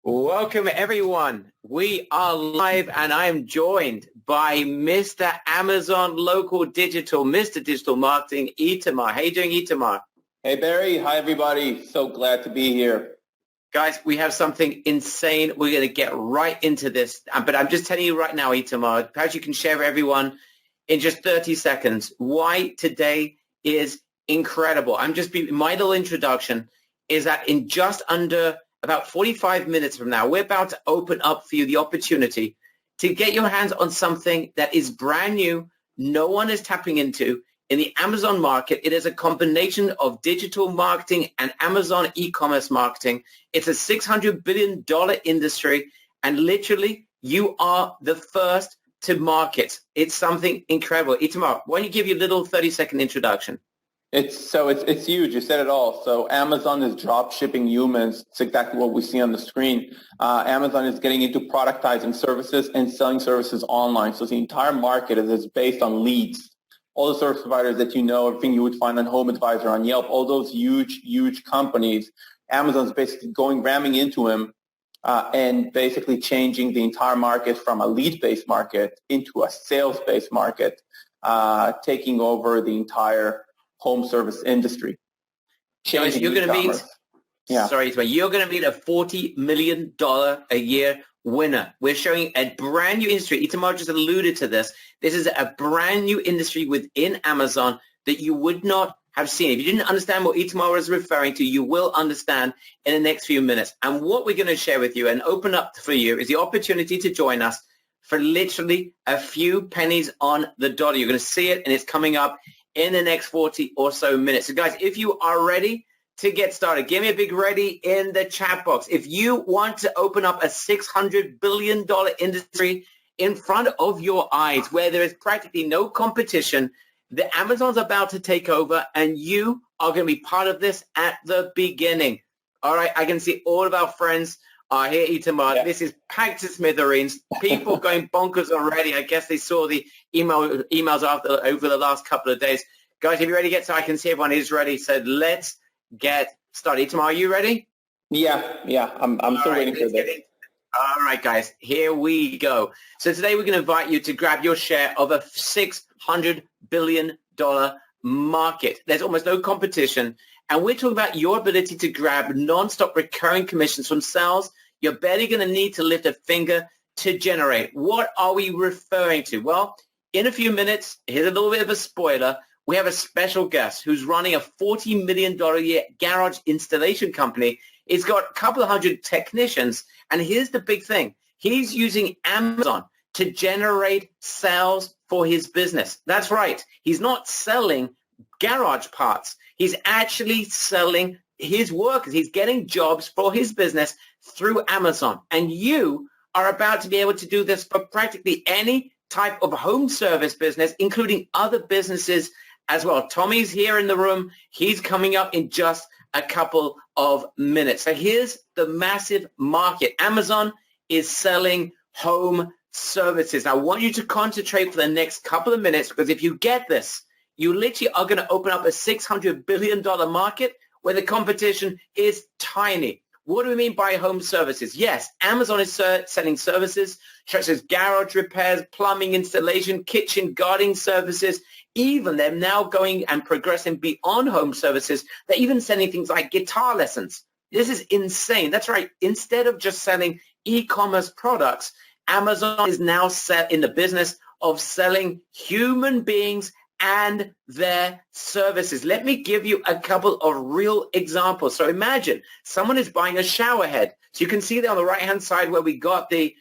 Welcome, everyone. We are live, and I am joined by Mr. Amazon Local Digital, Mr. Digital Marketing, Itamar. How you doing, Itamar? Hey, Barry. Hi, everybody. So glad to be here. Guys, we have something insane. We're going to get right into this. But I'm just telling you right now, Itamar, perhaps you can share with everyone in just 30 seconds why today is incredible. My little introduction is that in just under about 45 minutes from now, we're about to open up for you the opportunity to get your hands on something that is brand new, no one is tapping into in the Amazon market. It is a combination of digital marketing and Amazon e-commerce marketing. It's a $600 billion industry, and literally you are the first to market. It's something incredible. Itamar, why don't you give your little 30-second introduction? It's huge. You said it all. So Amazon is drop shipping humans. It's exactly what we see on the screen. Amazon is getting into productizing services and selling services online. So the entire market is based on leads. All the service providers that you know, everything you would find on HomeAdvisor, on Yelp, all those huge companies, Amazon's basically ramming into them and basically changing the entire market from a lead-based market into a sales-based market, taking over the entire home service industry. Guys, you're going to meet. You're going to meet a $40 million a year winner. We're showing a brand new industry. Itamar just alluded to this. This is a brand new industry within Amazon that you would not have seen. If you didn't understand what Itamar was referring to, you will understand in the next few minutes. And what we're going to share with you and open up for you is the opportunity to join us for literally a few pennies on the dollar. You're going to see it, and it's coming up in the next 40 or so minutes. So guys, if you are ready to get started, give me a big ready in the chat box. If you want to open up a $600 billion industry in front of your eyes where there is practically no competition, the Amazon's about to take over, and you are going to be part of this at the beginning. All right, I can see all of our friends are here, Itamar. Yeah. This is packed to smithereens. People going bonkers already. I guess they saw the emails over the last couple of days. Guys, if you're ready to get started, I can see everyone is ready. So let's get started. Itamar, are you ready? Yeah. I'm still waiting for this. All right, guys, here we go. So today we're going to invite you to grab your share of a $600 billion market. There's almost no competition. And we're talking about your ability to grab non-stop recurring commissions from sales you're barely going to need to lift a finger to generate. What are we referring to? Well, in a few minutes, here's a little bit of a spoiler. We have a special guest who's running a $40 million a year garage installation company. It's got a couple of hundred technicians. And here's the big thing. He's using Amazon to generate sales for his business. That's right. He's not selling garage parts. He's actually selling his workers. He's getting jobs for his business through Amazon. And you are about to be able to do this for practically any type of home service business, including other businesses as well. Tommy's here in the room. He's coming up in just a couple of minutes. So here's the massive market. Amazon is selling home services. I want you to concentrate for the next couple of minutes, because if you get this, you literally are going to open up a $600 billion market where the competition is tiny. What do we mean by home services? Yes, Amazon is selling services such as garage repairs, plumbing installation, kitchen gardening services. Even they're now going and progressing beyond home services. They're even selling things like guitar lessons. This is insane. That's right. Instead of just selling e-commerce products, Amazon is now set in the business of selling human beings and their services. Let me give you a couple of real examples. So imagine someone is buying a shower head. So you can see there on the right-hand side where we got the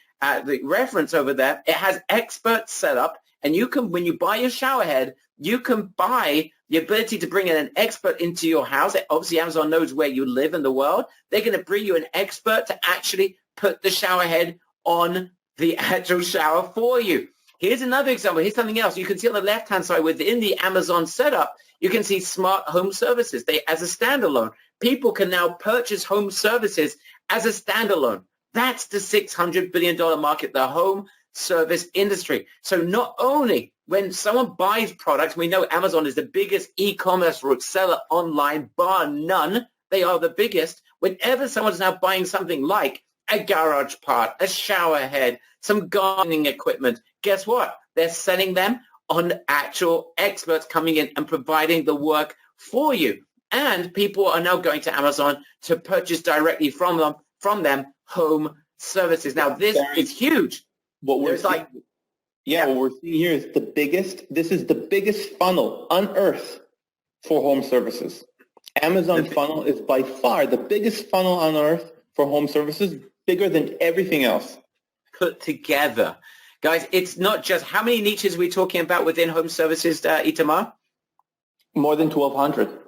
reference over there. It has expert setup, and you can, when you buy your shower head, you can buy the ability to bring in an expert into your house. Obviously, Amazon knows where you live in the world. They're going to bring you an expert to actually put the shower head on the actual shower for you. Here's another example. Here's something else. You can see on the left-hand side within the Amazon setup, you can see smart home services. As a standalone, people can now purchase home services as a standalone. That's the $600 billion market, the home service industry. So not only when someone buys products, we know Amazon is the biggest e-commerce seller online, bar none. They are the biggest. Whenever someone's now buying something like a garage part, a shower head, some gardening equipment. Guess what? They're selling them on actual experts coming in and providing the work for you. And people are now going to Amazon to purchase directly from them home services. Now, this is huge. What we're seeing, what we're seeing here is this is the biggest funnel on earth for home services. Amazon funnel is by far the biggest funnel on earth for home services, bigger than everything else put together. Guys, it's not just, how many niches are we talking about within home services, Itamar? More than 1,200.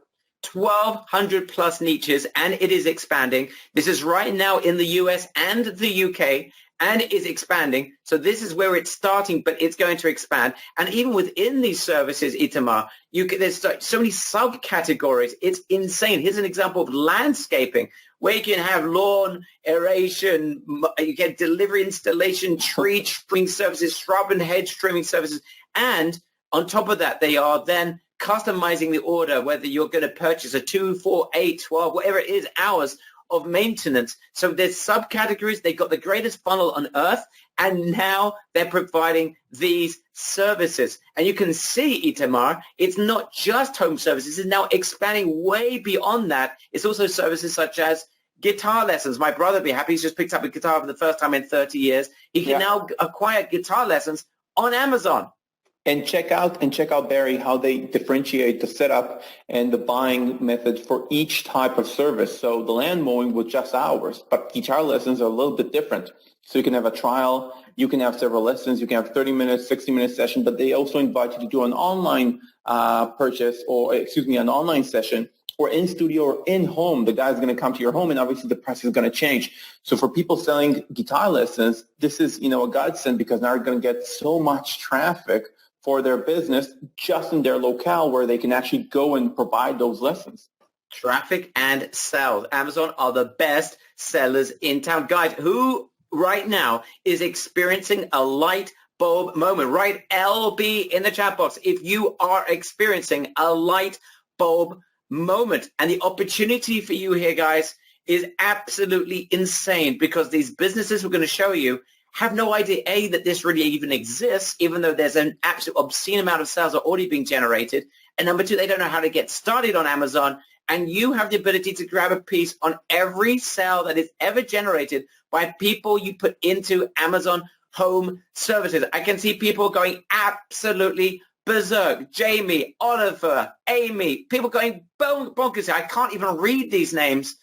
1,200 plus niches, and it is expanding. This is right now in the US and the UK, and is expanding. So this is where it's starting, but it's going to expand. And even within these services, Itamar, there's so many subcategories. It's insane. Here's an example of landscaping, where you can have lawn, aeration, you get delivery, installation, tree trimming services, shrub and hedge trimming services. And on top of that, they are then customizing the order, whether you're going to purchase a 2, 4, 8, 12, whatever it is, hours of maintenance. So there's subcategories. They've got the greatest funnel on earth, and now they're providing these services. And you can see, Itamar, it's not just home services. It's now expanding way beyond that. It's also services such as guitar lessons. My brother be happy. He's just picked up a guitar for the first time in 30 years. He can now acquire guitar lessons on Amazon. And check out, Barry, how they differentiate the setup and the buying methods for each type of service. So the land mowing was just hours, but guitar lessons are a little bit different. So you can have a trial, you can have several lessons, you can have 30 minutes, 60-minute session, but they also invite you to do an online an online session, or in studio or in home. The guy's going to come to your home, and obviously the price is going to change. So for people selling guitar lessons, this is, a godsend, because now they're going to get so much traffic for their business just in their locale, where they can actually go and provide those lessons. Traffic and sales. Amazon are the best sellers in town. Guys, who right now is experiencing a light bulb moment? Write LB in the chat box if you are experiencing a light bulb moment. And the opportunity for you here, guys, is absolutely insane, because these businesses we're going to show you have no idea, A, that this really even exists, even though there's an absolute obscene amount of sales are already being generated. And number two, they don't know how to get started on Amazon. And you have the ability to grab a piece on every sale that is ever generated by people you put into Amazon home services. I can see people going absolutely berserk. Jamie, Oliver, Amy, people going bonkers. I can't even read these names.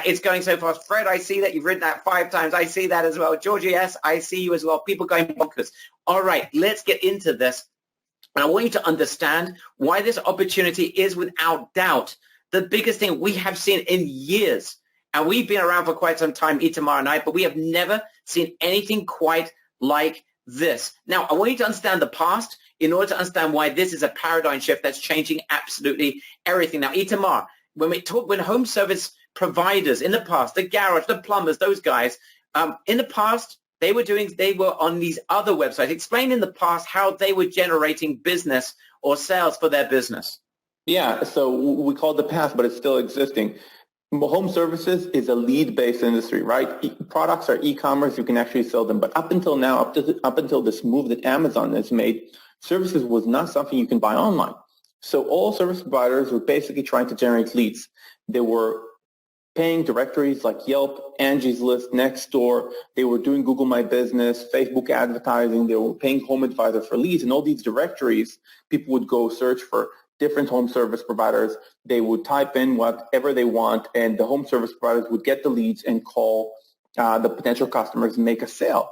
It's going so fast. Fred, I see that you've written that 5 times. I see that as well. Georgia, yes, I see you as well. People going bonkers. All right, let's get into this. And I want you to understand why this opportunity is, without doubt, the biggest thing we have seen in years. And we've been around for quite some time, Itamar and I, but we have never seen anything quite like this. Now, I want you to understand the past in order to understand why this is a paradigm shift that's changing absolutely everything. Now, Itamar, when home service providers in the past, the garage, the plumbers, those guys, in the past, they were on these other websites. Explain in the past how they were generating business or sales for their business. Yeah, so we call it the past, but it's still existing. Home services is a lead-based industry, right? Products are e-commerce, you can actually sell them. But up until now, up until this move that Amazon has made, services was not something you can buy online. So all service providers were basically trying to generate leads. They were paying directories like Yelp, Angie's List, Nextdoor. They were doing Google My Business, Facebook advertising. They were paying Home Advisor for leads. And all these directories, people would go search for different home service providers. They would type in whatever they want, and the home service providers would get the leads and call the potential customers and make a sale.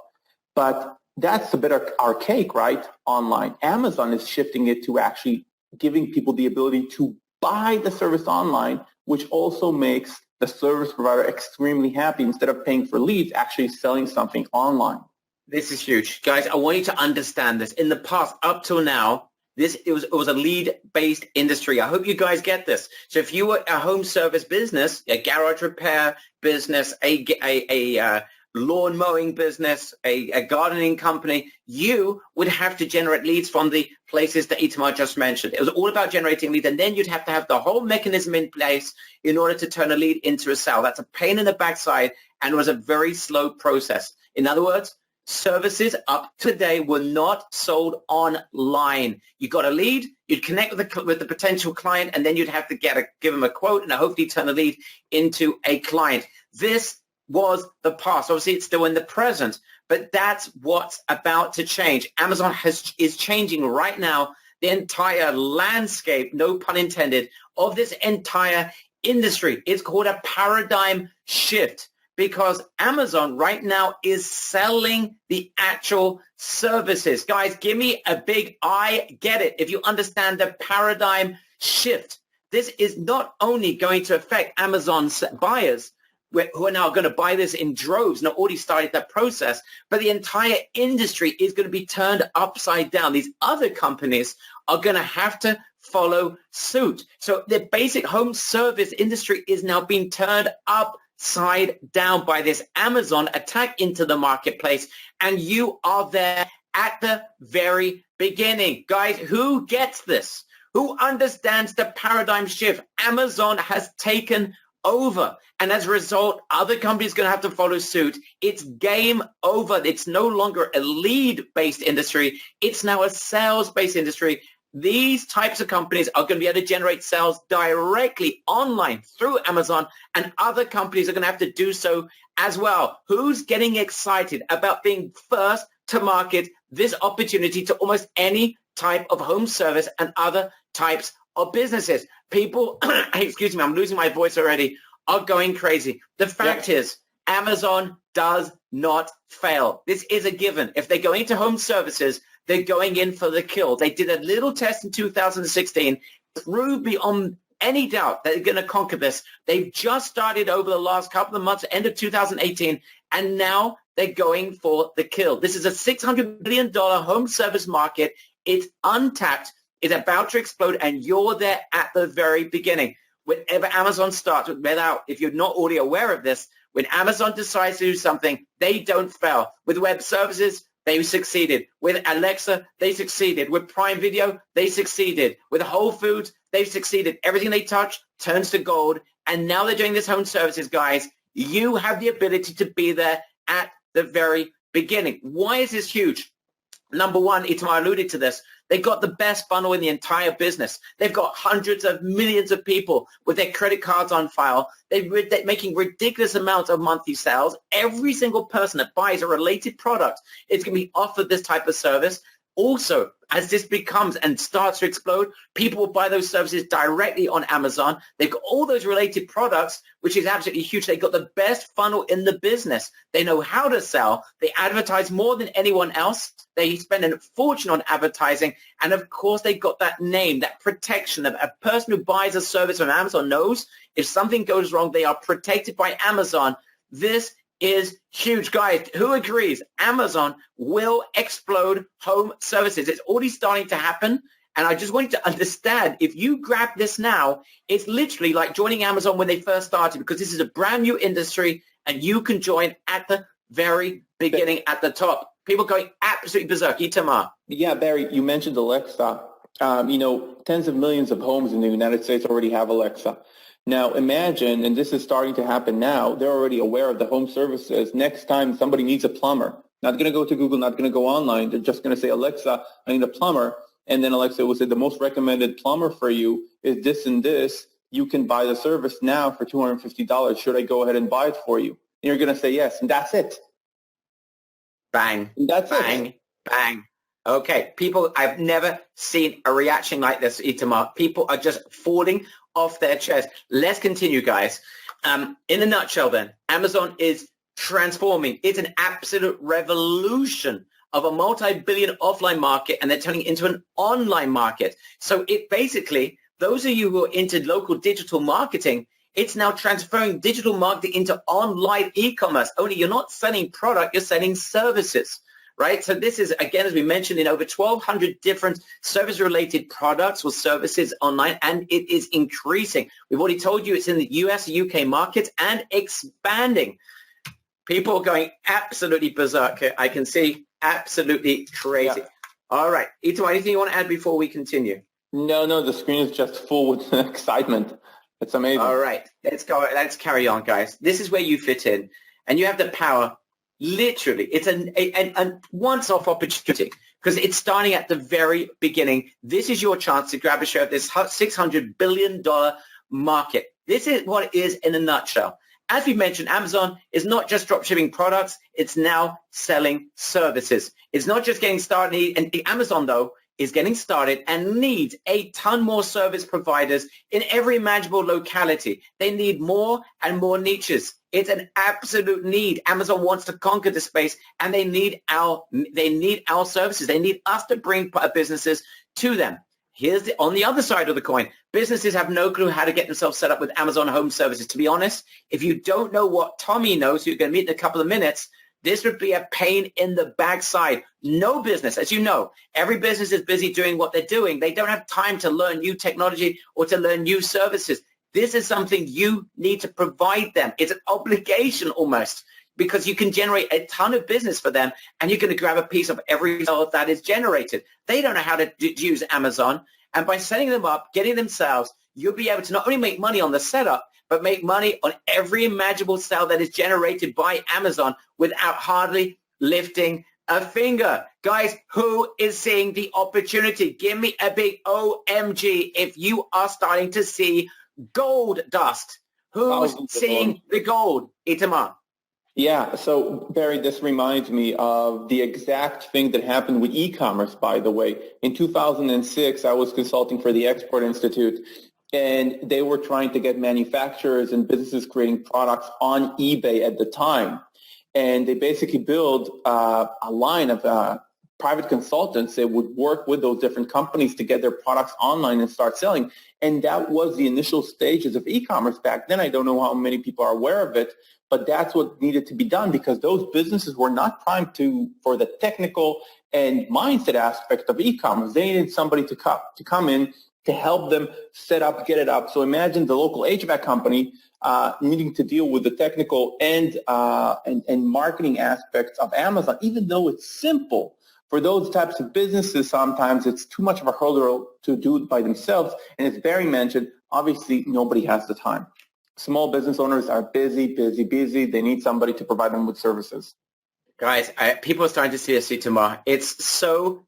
But that's a bit archaic, right? Online. Amazon is shifting it to actually giving people the ability to buy the service online, which also makes the service provider extremely happy. Instead of paying for leads, actually selling something online. This is huge. Guys, I want you to understand this. In the past, up till now, it was a lead-based industry. I hope you guys get this. So if you were a home service business, a garage repair business, a lawn mowing business, a gardening company, you would have to generate leads from the places that Itamar just mentioned. It was all about generating leads, and then you'd have to have the whole mechanism in place in order to turn a lead into a sale. That's a pain in the backside, and it was a very slow process. In other words, services up to today were not sold online. You got a lead, you'd connect with the potential client, and then you'd have to give them a quote and hopefully turn the lead into a client. This was the past. Obviously, it's still in the present, but that's what's about to change. Amazon is changing right now the entire landscape, no pun intended, of this entire industry. It's called a paradigm shift, because Amazon right now is selling the actual services. Guys, give me a big I get it if you understand the paradigm shift. This is not only going to affect Amazon's buyers, who are now going to buy this in droves, and already started that process, but the entire industry is going to be turned upside down. These other companies are going to have to follow suit. So the basic home service industry is now being turned upside down by this Amazon attack into the marketplace, and you are there at the very beginning. Guys, who gets this? Who understands the paradigm shift? Amazon has taken over, and as a result, other companies are going to have to follow suit. It's game over. It's no longer a lead-based industry. It's now a sales-based industry. These types of companies are going to be able to generate sales directly online through Amazon, and other companies are going to have to do so as well. Who's getting excited about being first to market this opportunity to almost any type of home service and other types of businesses? People, excuse me, I'm losing my voice already, are going crazy. The fact is, Amazon does not fail. This is a given. If they go into home services, they're going in for the kill. They did a little test in 2016, proved beyond any doubt that they're going to conquer this. They've just started over the last couple of months, end of 2018, and now they're going for the kill. This is a $600 billion home service market. It's untapped. It's about to explode, and you're there at the very beginning. Whenever Amazon starts, if you're not already aware of this, when Amazon decides to do something, they don't fail. With web services, they succeeded. With Alexa, they succeeded. With Prime Video, they succeeded. With Whole Foods, they've succeeded. Everything they touch turns to gold. And now they're doing this home services, guys. You have the ability to be there at the very beginning. Why is this huge? Number one, Itamar alluded to this. They've got the best funnel in the entire business. They've got hundreds of millions of people with their credit cards on file. They're making ridiculous amounts of monthly sales. Every single person that buys a related product is going to be offered this type of service. Also, as this becomes and starts to explode, people will buy those services directly on Amazon. They've got all those related products, which is absolutely huge. They've got the best funnel in the business. They know how to sell. They advertise more than anyone else. They spend a fortune on advertising. And of course, they've got that name, that protection. A person who buys a service from Amazon knows if something goes wrong, they are protected by Amazon. This is huge. Guys, who agrees? Amazon will explode home services. It's already starting to happen. And I just want you to understand, if you grab this now, it's literally like joining Amazon when they first started, because this is a brand new industry and you can join at the very beginning at the top. People going absolutely berserk. Itamar. Yeah, Barry, you mentioned Alexa. Tens of millions of homes in the United States already have Alexa. Now imagine, and this is starting to happen now, they're already aware of the home services. Next time somebody needs a plumber, not going to go to Google, not going to go online. They're just going to say, Alexa, I need a plumber. And then Alexa will say, the most recommended plumber for you is this and this. You can buy the service now for $250. Should I go ahead and buy it for you? And you're going to say yes, and that's it. Bang. And that's bang, it. Bang. Okay, people, I've never seen a reaction like this, Itamar. People are just falling off their chairs. Let's continue, guys. In a nutshell, then, Amazon is transforming. It's an absolute revolution of a multi-billion offline market, and they're turning it into an online market. So it basically, those of you who are into local digital marketing, it's now transferring digital marketing into online e-commerce. Only you're not selling product, you're selling services. Right? So this is, again, as we mentioned, in over 1,200 different service-related products or services online, and it is increasing. We've already told you it's in the US, UK markets, and expanding. People are going absolutely berserk here. I can see absolutely crazy. Yeah. All right. Ito, anything you want to add before we continue? No, the screen is just full with excitement. It's amazing. All right. Let's go. Let's carry on, guys. This is where you fit in. and you have the power, literally, it's a once-off opportunity because it's starting at the very beginning. This is your chance to grab a share of this $600 billion market. This is what it is in a nutshell. As we mentioned, Amazon is not just drop shipping products, it's now selling services. It's not just getting started, and Amazon, though, is getting started and needs a ton more service providers in every imaginable locality. They need more and more niches. It's an absolute need. Amazon wants to conquer the space, and they need our services. They need us to bring businesses to them. Here's on the other side of the coin. Businesses have no clue how to get themselves set up with Amazon Home Services. To be honest, if you don't know what Tommy knows, who you're going to meet in a couple of minutes, this would be a pain in the backside. No business, as you know, every business is busy doing what they're doing. They don't have time to learn new technology or to learn new services. This is something you need to provide them. It's an obligation almost, because you can generate a ton of business for them, and you're going to grab a piece of every result that is generated. They don't know how to use Amazon, and by setting them up, getting themselves, you'll be able to not only make money on the setup, but make money on every imaginable sale that is generated by Amazon without hardly lifting a finger. Guys, who is seeing the opportunity? Give me a big OMG if you are starting to see gold dust. Who's seeing the gold? Itamar. Yeah, so Barry, this reminds me of the exact thing that happened with e-commerce, by the way. In 2006, I was consulting for the Export Institute, and they were trying to get manufacturers and businesses creating products on eBay at the time. And they basically built a line of private consultants that would work with those different companies to get their products online and start selling. And that was the initial stages of e-commerce back then. I don't know how many people are aware of it, but that's what needed to be done, because those businesses were not primed for the technical and mindset aspect of e-commerce. They needed somebody to come in to help them set up, get it up. So imagine the local HVAC company needing to deal with the technical and marketing aspects of Amazon. Even though it's simple, for those types of businesses, sometimes it's too much of a hurdle to do it by themselves. And as Barry mentioned, obviously nobody has the time. Small business owners are busy. They need somebody to provide them with services. Guys, people are starting to see this tomorrow. It's so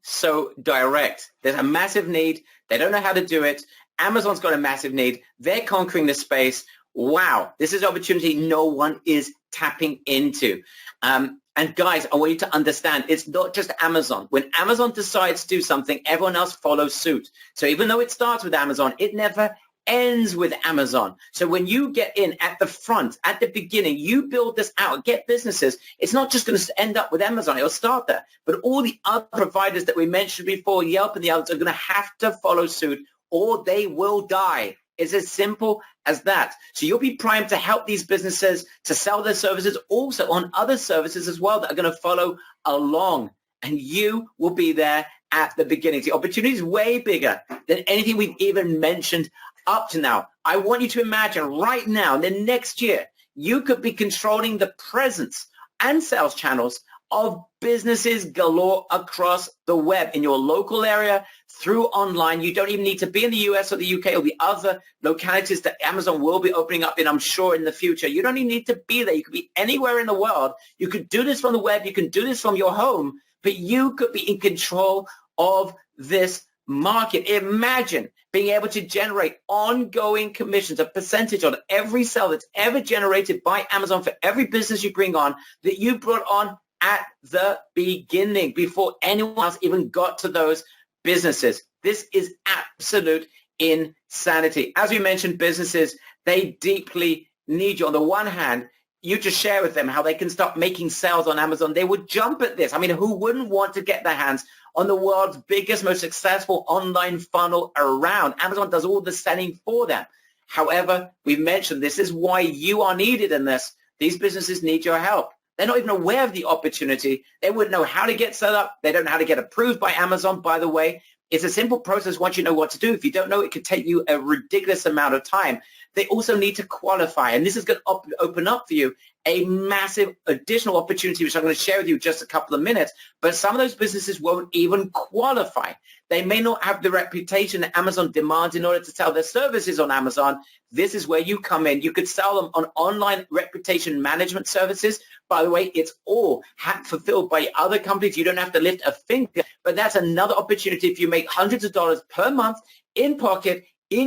direct. There's a massive need. They don't know how to do it. Amazon's got a massive need. They're conquering the space. Wow, this is an opportunity no one is tapping into. And guys, I want you to understand, it's not just Amazon. When Amazon decides to do something, everyone else follows suit. So even though it starts with Amazon, it never ends with Amazon. So when you get in at the front, at the beginning, you build this out, get businesses, it's not just going to end up with Amazon. It'll start there. But all the other providers that we mentioned before, Yelp and the others, are going to have to follow suit, or they will die. It's as simple as that. So you'll be primed to help these businesses to sell their services, also on other services as well that are going to follow along. And you will be there at the beginning. The opportunity is way bigger than anything we've even mentioned up to now. I want you to imagine right now, in the next year, you could be controlling the presence and sales channels of businesses galore across the web in your local area, through online. You don't even need to be in the US or the UK or the other localities that Amazon will be opening up in, I'm sure, in the future. You don't even need to be there. You could be anywhere in the world. You could do this from the web. You can do this from your home, but you could be in control of this market. Imagine being able to generate ongoing commissions, a percentage on every sale that's ever generated by Amazon for every business you bring on that you brought on at the beginning before anyone else even got to those businesses. This is absolute insanity. As we mentioned, businesses, they deeply need you. On the one hand, you just share with them how they can start making sales on Amazon. They would jump at this. I mean, who wouldn't want to get their hands on the world's biggest, most successful online funnel around? Amazon does all the selling for them. However, we've mentioned this is why you are needed in this. These businesses need your help. They're not even aware of the opportunity. They wouldn't know how to get set up. They don't know how to get approved by Amazon, by the way. It's a simple process once you know what to do. If you don't know, it could take you a ridiculous amount of time. They also need to qualify, and this is going to open up for you a massive additional opportunity, which I'm going to share with you in just a couple of minutes. But some of those businesses won't even qualify. They may not have the reputation that Amazon demands in order to sell their services on Amazon. This is where you come in. You could sell them on online reputation management services. By the way, it's all fulfilled by other companies. You don't have to lift a finger, but that's another opportunity if you make hundreds of dollars per month in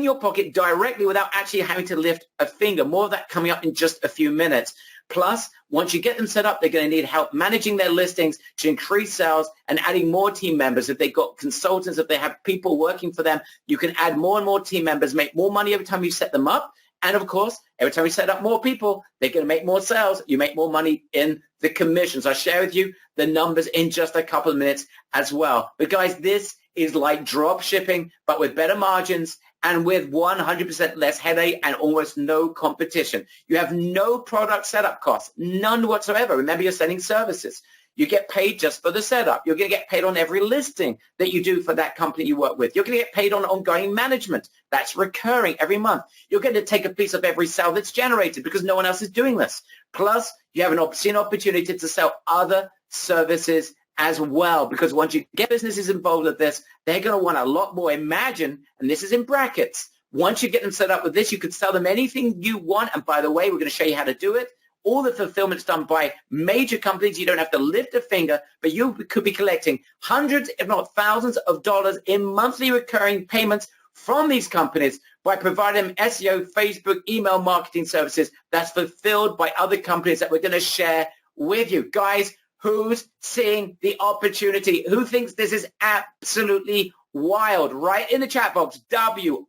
your pocket directly without actually having to lift a finger. More of that coming up in just a few minutes. Plus, once you get them set up, they're going to need help managing their listings to increase sales and adding more team members. If they've got consultants, if they have people working for them, you can add more and more team members, make more money every time you set them up. And of course, every time you set up more people, they're going to make more sales. You make more money in the commissions. I'll share with you the numbers in just a couple of minutes as well. But guys, this is like drop shipping, but with better margins and with 100% less headache and almost no competition. You have no product setup costs, none whatsoever. Remember, you're selling services. You get paid just for the setup. You're going to get paid on every listing that you do for that company you work with. You're going to get paid on ongoing management. That's recurring every month. You're going to take a piece of every sale that's generated because no one else is doing this. Plus, you have an opportunity to sell other services as well, because once you get businesses involved with this, they're going to want a lot more. Imagine, and this is in brackets, once you get them set up with this, you could sell them anything you want. And by the way, we're going to show you how to do it. All the fulfillment's done by major companies. You don't have to lift a finger, but you could be collecting hundreds, if not thousands of dollars in monthly recurring payments from these companies by providing them SEO, Facebook, email marketing services that's fulfilled by other companies that we're going to share with you. Guys, who's seeing the opportunity? Who thinks this is absolutely wild? Right in the chat box, WILD,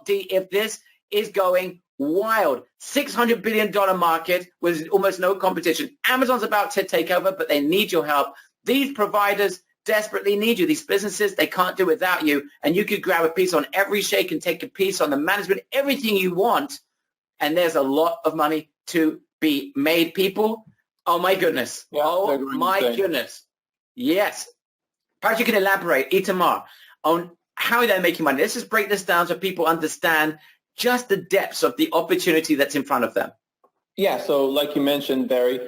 if this is going wild. $600 billion market with almost no competition. Amazon's about to take over, but they need your help. These providers desperately need you. These businesses, they can't do without you. And you could grab a piece on every shake and take a piece on the management, everything you want. And there's a lot of money to be made, people. Oh, my goodness. Yeah, oh, my goodness. Yes. Perhaps you can elaborate, Itamar, on how they're making money. Let's just break this down so people understand just the depths of the opportunity that's in front of them. Yeah, so like you mentioned, Barry,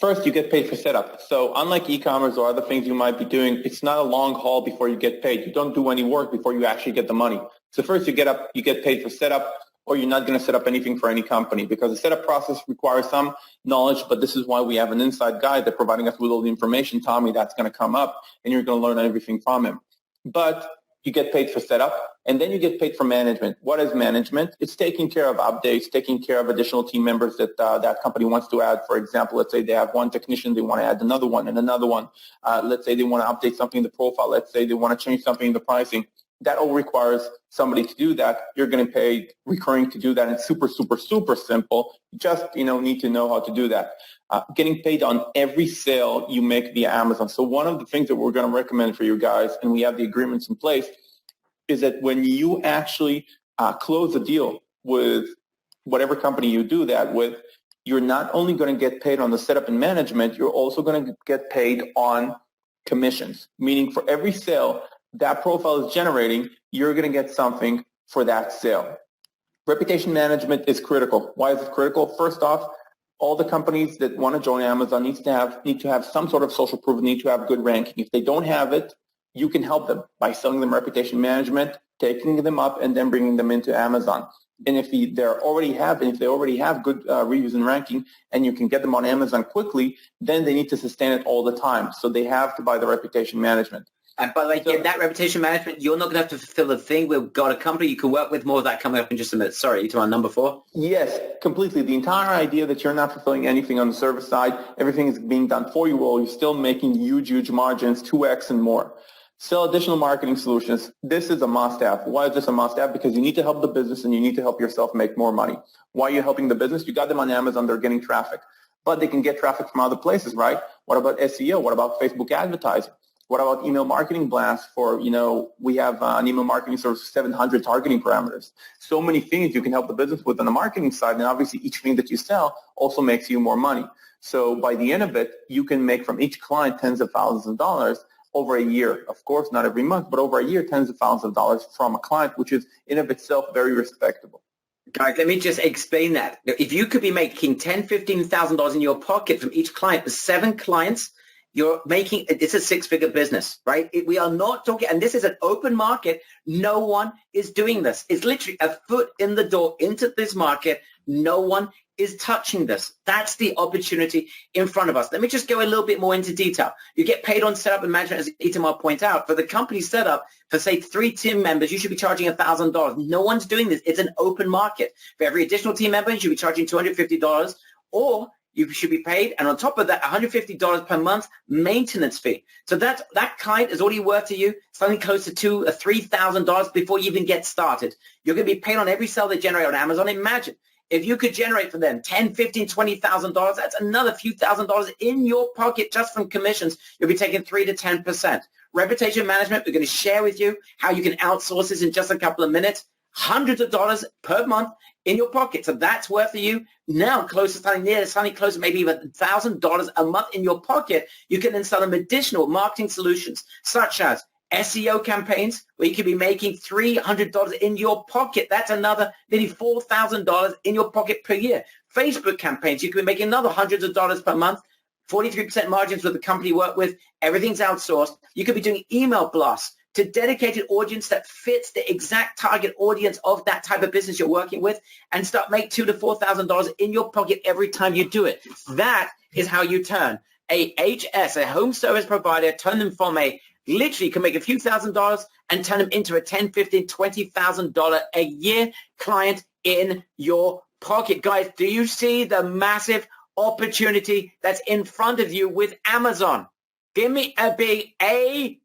first you get paid for setup. So unlike e-commerce or other things you might be doing, it's not a long haul before you get paid. You don't do any work before you actually get the money. So first you get paid for setup, or you're not going to set up anything for any company, because the setup process requires some knowledge, but this is why we have an inside guy that's providing us with all the information, Tommy, that's going to come up, and you're going to learn everything from him. But you get paid for setup, and then you get paid for management. What is management? It's taking care of updates, taking care of additional team members that that company wants to add. For example, let's say they have one technician, they want to add another one and another one. Let's say they want to update something in the profile. Let's say they want to change something in the pricing. That all requires somebody to do that. You're going to pay recurring to do that. And it's super, super, super simple. You just need to know how to do that. Getting paid on every sale you make via Amazon. So one of the things that we're going to recommend for you guys, and we have the agreements in place, is that when you actually close a deal with whatever company you do that with, you're not only going to get paid on the setup and management, you're also going to get paid on commissions, meaning for every sale that profile is generating, you're going to get something for that sale. Reputation management is critical. Why is it critical? First off, all the companies that want to join Amazon need to have some sort of social proof, need to have good ranking. If they don't have it, you can help them by selling them reputation management, taking them up, and then bringing them into Amazon. And if they already have good reviews and ranking, and you can get them on Amazon quickly, then they need to sustain it all the time. So they have to buy the reputation management. And by the way, that reputation management, you're not going to have to fulfill the thing. We've got a company you can work with. More of that coming up in just a minute. Sorry, you're on number 4? Yes, completely. The entire idea that you're not fulfilling anything on the service side, everything is being done for you, while you're still making huge, huge margins, 2x and more. Sell additional marketing solutions. This is a must-have. Why is this a must-have? Because you need to help the business and you need to help yourself make more money. Why are you helping the business? You got them on Amazon. They're getting traffic. But they can get traffic from other places, right? What about SEO? What about Facebook advertising? What about email marketing blasts for, we have an email marketing service, 700 targeting parameters. So many things you can help the business with on the marketing side. And obviously each thing that you sell also makes you more money. So by the end of it, you can make from each client tens of thousands of dollars over a year. Of course, not every month, but over a year, tens of thousands of dollars from a client, which is in of itself very respectable. Guys, let me just explain that. If you could be making $10,000, $15,000 in your pocket from each client for 7 clients, you're making, it's a 6-figure business, right? We are not talking, and this is an open market. No one is doing this. It's literally a foot in the door into this market. No one is touching this. That's the opportunity in front of us. Let me just go a little bit more into detail. You get paid on setup and management, as Itamar pointed out. For the company setup, for say 3 team members, you should be charging $1,000. No one's doing this. It's an open market. For every additional team member, you should be charging $250, or you should be paid, and on top of that, $150 per month maintenance fee. So that client is already worth to you something close to $2,000 or $3,000 before you even get started. You're going to be paid on every sale they generate on Amazon. Imagine if you could generate for them $10,000, $15,000, $20,000. That's another few $1,000s in your pocket just from commissions. You'll be taking 3 to 10%. Reputation management, we're going to share with you how you can outsource this in just a couple of minutes. Hundreds of dollars per month in your pocket. So that's worth for you now close to something close to maybe even $1,000 a month in your pocket. You can then sell them additional marketing solutions such as SEO campaigns where you could be making $300 in your pocket. That's another nearly $4,000 in your pocket per year. Facebook campaigns, you could be making another hundreds of dollars per month. 43% margins with the company you work with. Everything's outsourced. You could be doing email blasts to dedicated audience that fits the exact target audience of that type of business you're working with, and start make $2,000 to $4,000 in your pocket every time you do it. That is how you turn a HS, a home service provider, turn them from a literally can make a few $1,000s and turn them into a $10,000, $15,000, $20,000 a year client in your pocket. Guys, do you see the massive opportunity that's in front of you with Amazon? Give me a big AZON,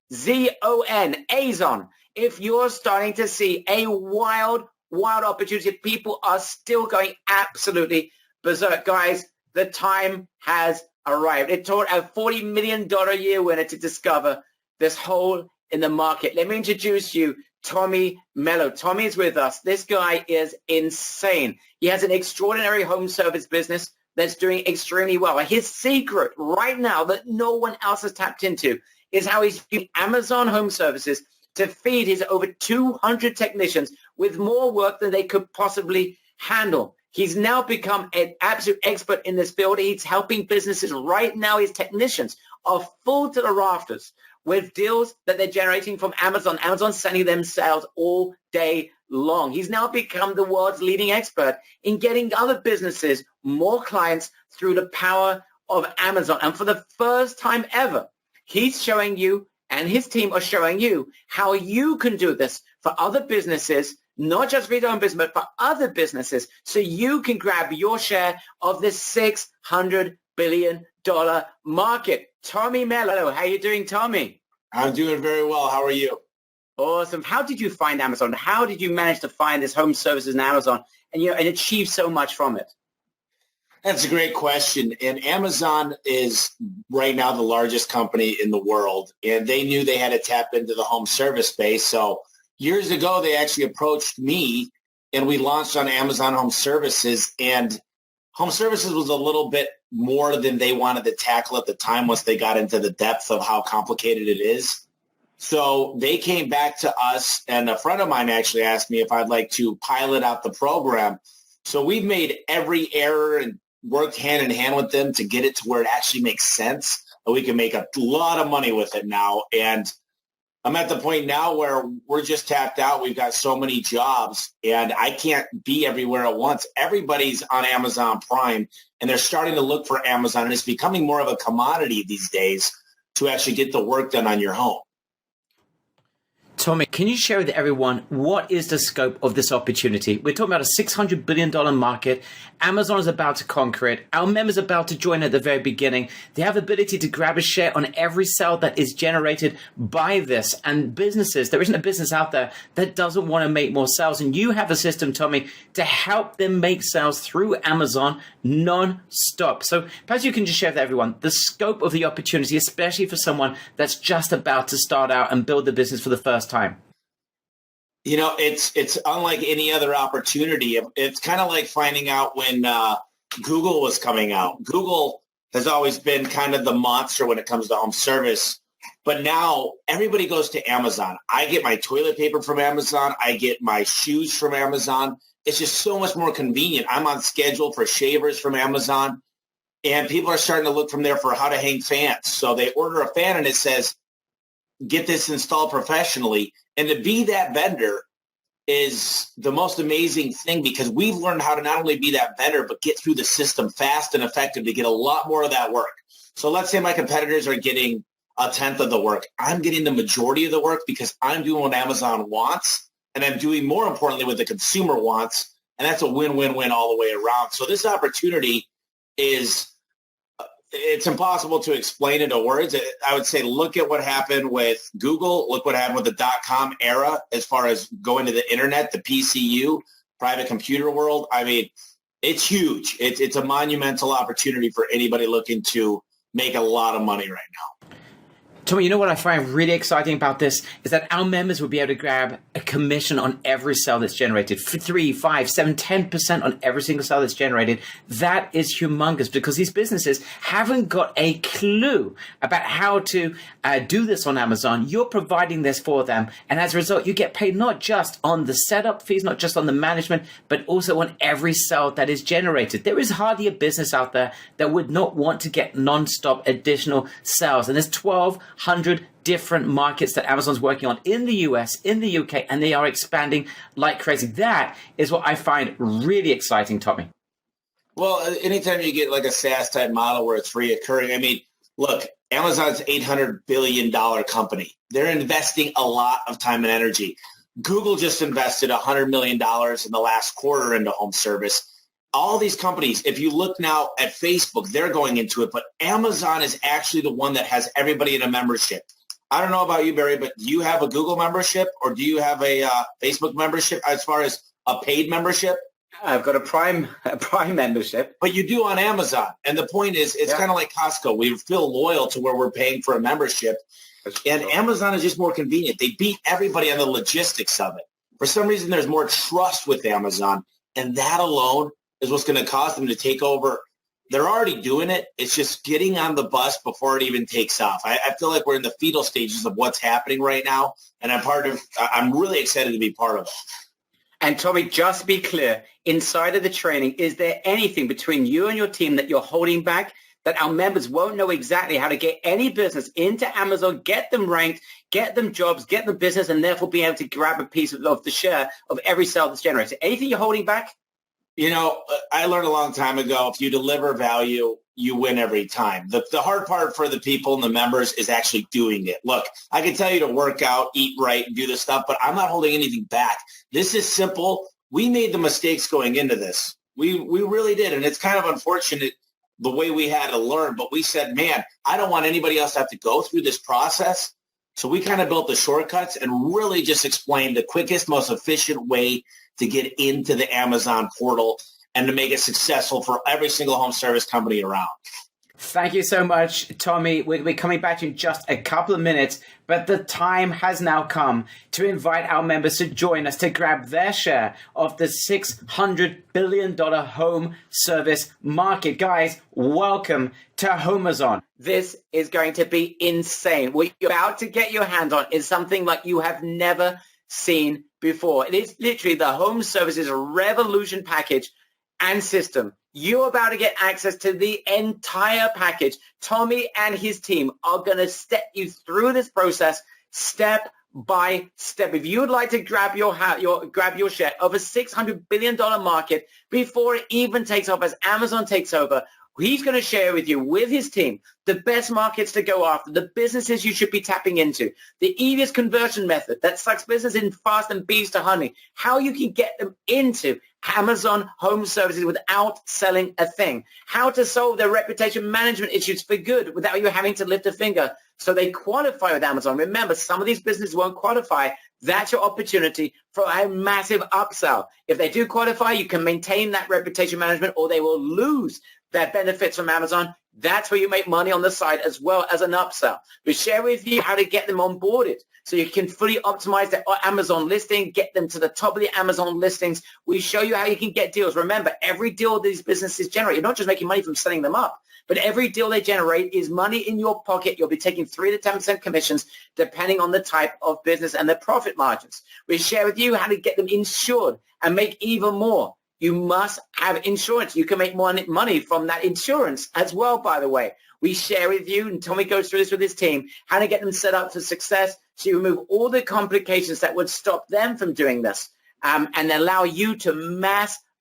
Azon. If you're starting to see a wild opportunity, people are still going absolutely berserk. Guys, the time has arrived. It took a $40 million a year winner to discover this hole in the market. Let me introduce you, Tommy Mello. Tommy is with us. This guy is insane. He has an extraordinary home service business that's doing extremely well. His secret right now that no one else has tapped into is how he's using Amazon Home Services to feed his over 200 technicians with more work than they could possibly handle. He's now become an absolute expert in this field. He's helping businesses right now. His technicians are full to the rafters with deals that they're generating from Amazon. Amazon's sending them sales all day long. He's now become the world's leading expert in getting other businesses more clients through the power of Amazon. And for the first time ever, he's showing you, and his team are showing you, how you can do this for other businesses, not just for your own business, but for other businesses, so you can grab your share of this $600 billion market. Tommy Mello, how are you doing, Tommy? I'm doing very well. How are you? Awesome. How did you find Amazon? How did you manage to find this home services in Amazon and achieve so much from it? That's a great question. And Amazon is right now the largest company in the world, and they knew they had to tap into the home service space. So years ago, they actually approached me, and we launched on Amazon Home Services. And home services was a little bit more than they wanted to tackle at the time once they got into the depth of how complicated it is. So they came back to us, and a friend of mine actually asked me if I'd like to pilot out the program. So we've made every error and worked hand in hand with them to get it to where it actually makes sense, and we can make a lot of money with it now. And I'm at the point now where we're just tapped out. We've got so many jobs, and I can't be everywhere at once. Everybody's on Amazon Prime, and they're starting to look for Amazon, and it's becoming more of a commodity these days to actually get the work done on your home. Tommy, can you share with everyone what is the scope of this opportunity? We're talking about a $600 billion market. Amazon is about to conquer it. Our members are about to join at the very beginning. They have the ability to grab a share on every sale that is generated by this. And businesses, there isn't a business out there that doesn't want to make more sales. And you have a system, Tommy, to help them make sales through Amazon non-stop. So perhaps you can just share with everyone the scope of the opportunity, especially for someone that's just about to start out and build the business for the first time. You know, it's unlike any other opportunity. It's kind of like finding out when Google was coming out. Google has always been kind of the monster when it comes to home service But now everybody goes to Amazon. I get my toilet paper from Amazon. I get my shoes from Amazon. It's just so much more convenient. I'm on schedule for shavers from Amazon. And people are starting to look from there for how to hang fans. So they order a fan and it says, get this installed professionally. And to be that vendor is the most amazing thing because we've learned how to not only be that vendor, but get through the system fast and effective to get a lot more of that work. So let's say my competitors are getting a tenth of the work. I'm getting the majority of the work because I'm doing what Amazon wants, and I'm doing more importantly what the consumer wants, and that's a win-win-win all the way around. So this opportunity is, it's impossible to explain it in words. I would say look at what happened with Google, look what happened with the dot-com era as far as going to the internet, the PCU, private computer world. I mean, it's huge. It's a monumental opportunity for anybody looking to make a lot of money right now. Tommy, you know what I find really exciting about this is that our members will be able to grab a commission on every sale that's generated, 3, 5, 7, 10% on every single sale that's generated. That is humongous because these businesses haven't got a clue about how to do this on Amazon. You're providing this for them. And as a result, you get paid not just on the setup fees, not just on the management, but also on every sale that is generated. There is hardly a business out there that would not want to get nonstop additional sales. And there's 1,200 different markets that Amazon's working on in the US, in the UK, and they are expanding like crazy. That is what I find really exciting, Tommy. Well, anytime you get like a SaaS type model where it's reoccurring, I mean, look, Amazon's $800 billion company. They're investing a lot of time and energy. Google just invested $100 million in the last quarter into home service. All these companies, if you look now at Facebook, they're going into it, but Amazon is actually the one that has everybody in a membership. I don't know about you, Barry, but do you have a Google membership or do you have a Facebook membership as far as a paid membership? I've got a Prime membership. But you do on Amazon. And the point is, it's kind of like Costco. We feel loyal to where we're paying for a membership. And Amazon is just more convenient. They beat everybody on the logistics of it. For some reason, there's more trust with Amazon. And that alone is what's going to cause them to take over. They're already doing it. It's just getting on the bus before it even takes off. I feel like we're in the fetal stages of what's happening right now. And I'm really excited to be part of it. And Tommy, just be clear, inside of the training, is there anything between you and your team that you're holding back that our members won't know exactly how to get any business into Amazon, get them ranked, get them jobs, get them business, and therefore be able to grab a piece of the share of every sale that's generated? Anything you're holding back? You know, I learned a long time ago, if you deliver value, you win every time. The hard part for the people and the members is actually doing it. Look, I can tell you to work out, eat right, and do this stuff, but I'm not holding anything back. This is simple. We made the mistakes going into this. We really did, and it's kind of unfortunate the way we had to learn, but we said, man, I don't want anybody else to have to go through this process. So we kind of built the shortcuts and really just explained the quickest, most efficient way to get into the Amazon portal and to make it successful for every single home service company around. Thank you so much, Tommy. We're coming back in just a couple of minutes, but the time has now come to invite our members to join us to grab their share of the $600 billion home service market. Guys, welcome to HomeZon. This is going to be insane. What you're about to get your hands on is something like you have never seen before. It is literally the home services revolution package and system. You're about to get access to the entire package. Tommy and his team are going to step you through this process step by step. If you would like to grab your share of a $600 billion market before it even takes off, as Amazon takes over, he's going to share with you, with his team, the best markets to go after, the businesses you should be tapping into, the easiest conversion method that sucks business in fast and bees to honey, how you can get them into Amazon home services without selling a thing, how to solve their reputation management issues for good without you having to lift a finger so they qualify with Amazon. Remember, some of these businesses won't qualify. That's your opportunity for a massive upsell. If they do qualify, you can maintain that reputation management, or they will lose their benefits from Amazon. That's where you make money on the side as well as an upsell. We share with you how to get them onboarded so you can fully optimize their Amazon listing, get them to the top of the Amazon listings. We show you how you can get deals. Remember, every deal these businesses generate, you're not just making money from setting them up, but every deal they generate is money in your pocket. You'll be taking 3 to 10% commissions depending on the type of business and their profit margins. We share with you how to get them insured and make even more. You must have insurance. You can make money from that insurance as well, by the way. We share with you, and Tommy goes through this with his team, how to get them set up for success so you remove all the complications that would stop them from doing this and allow you to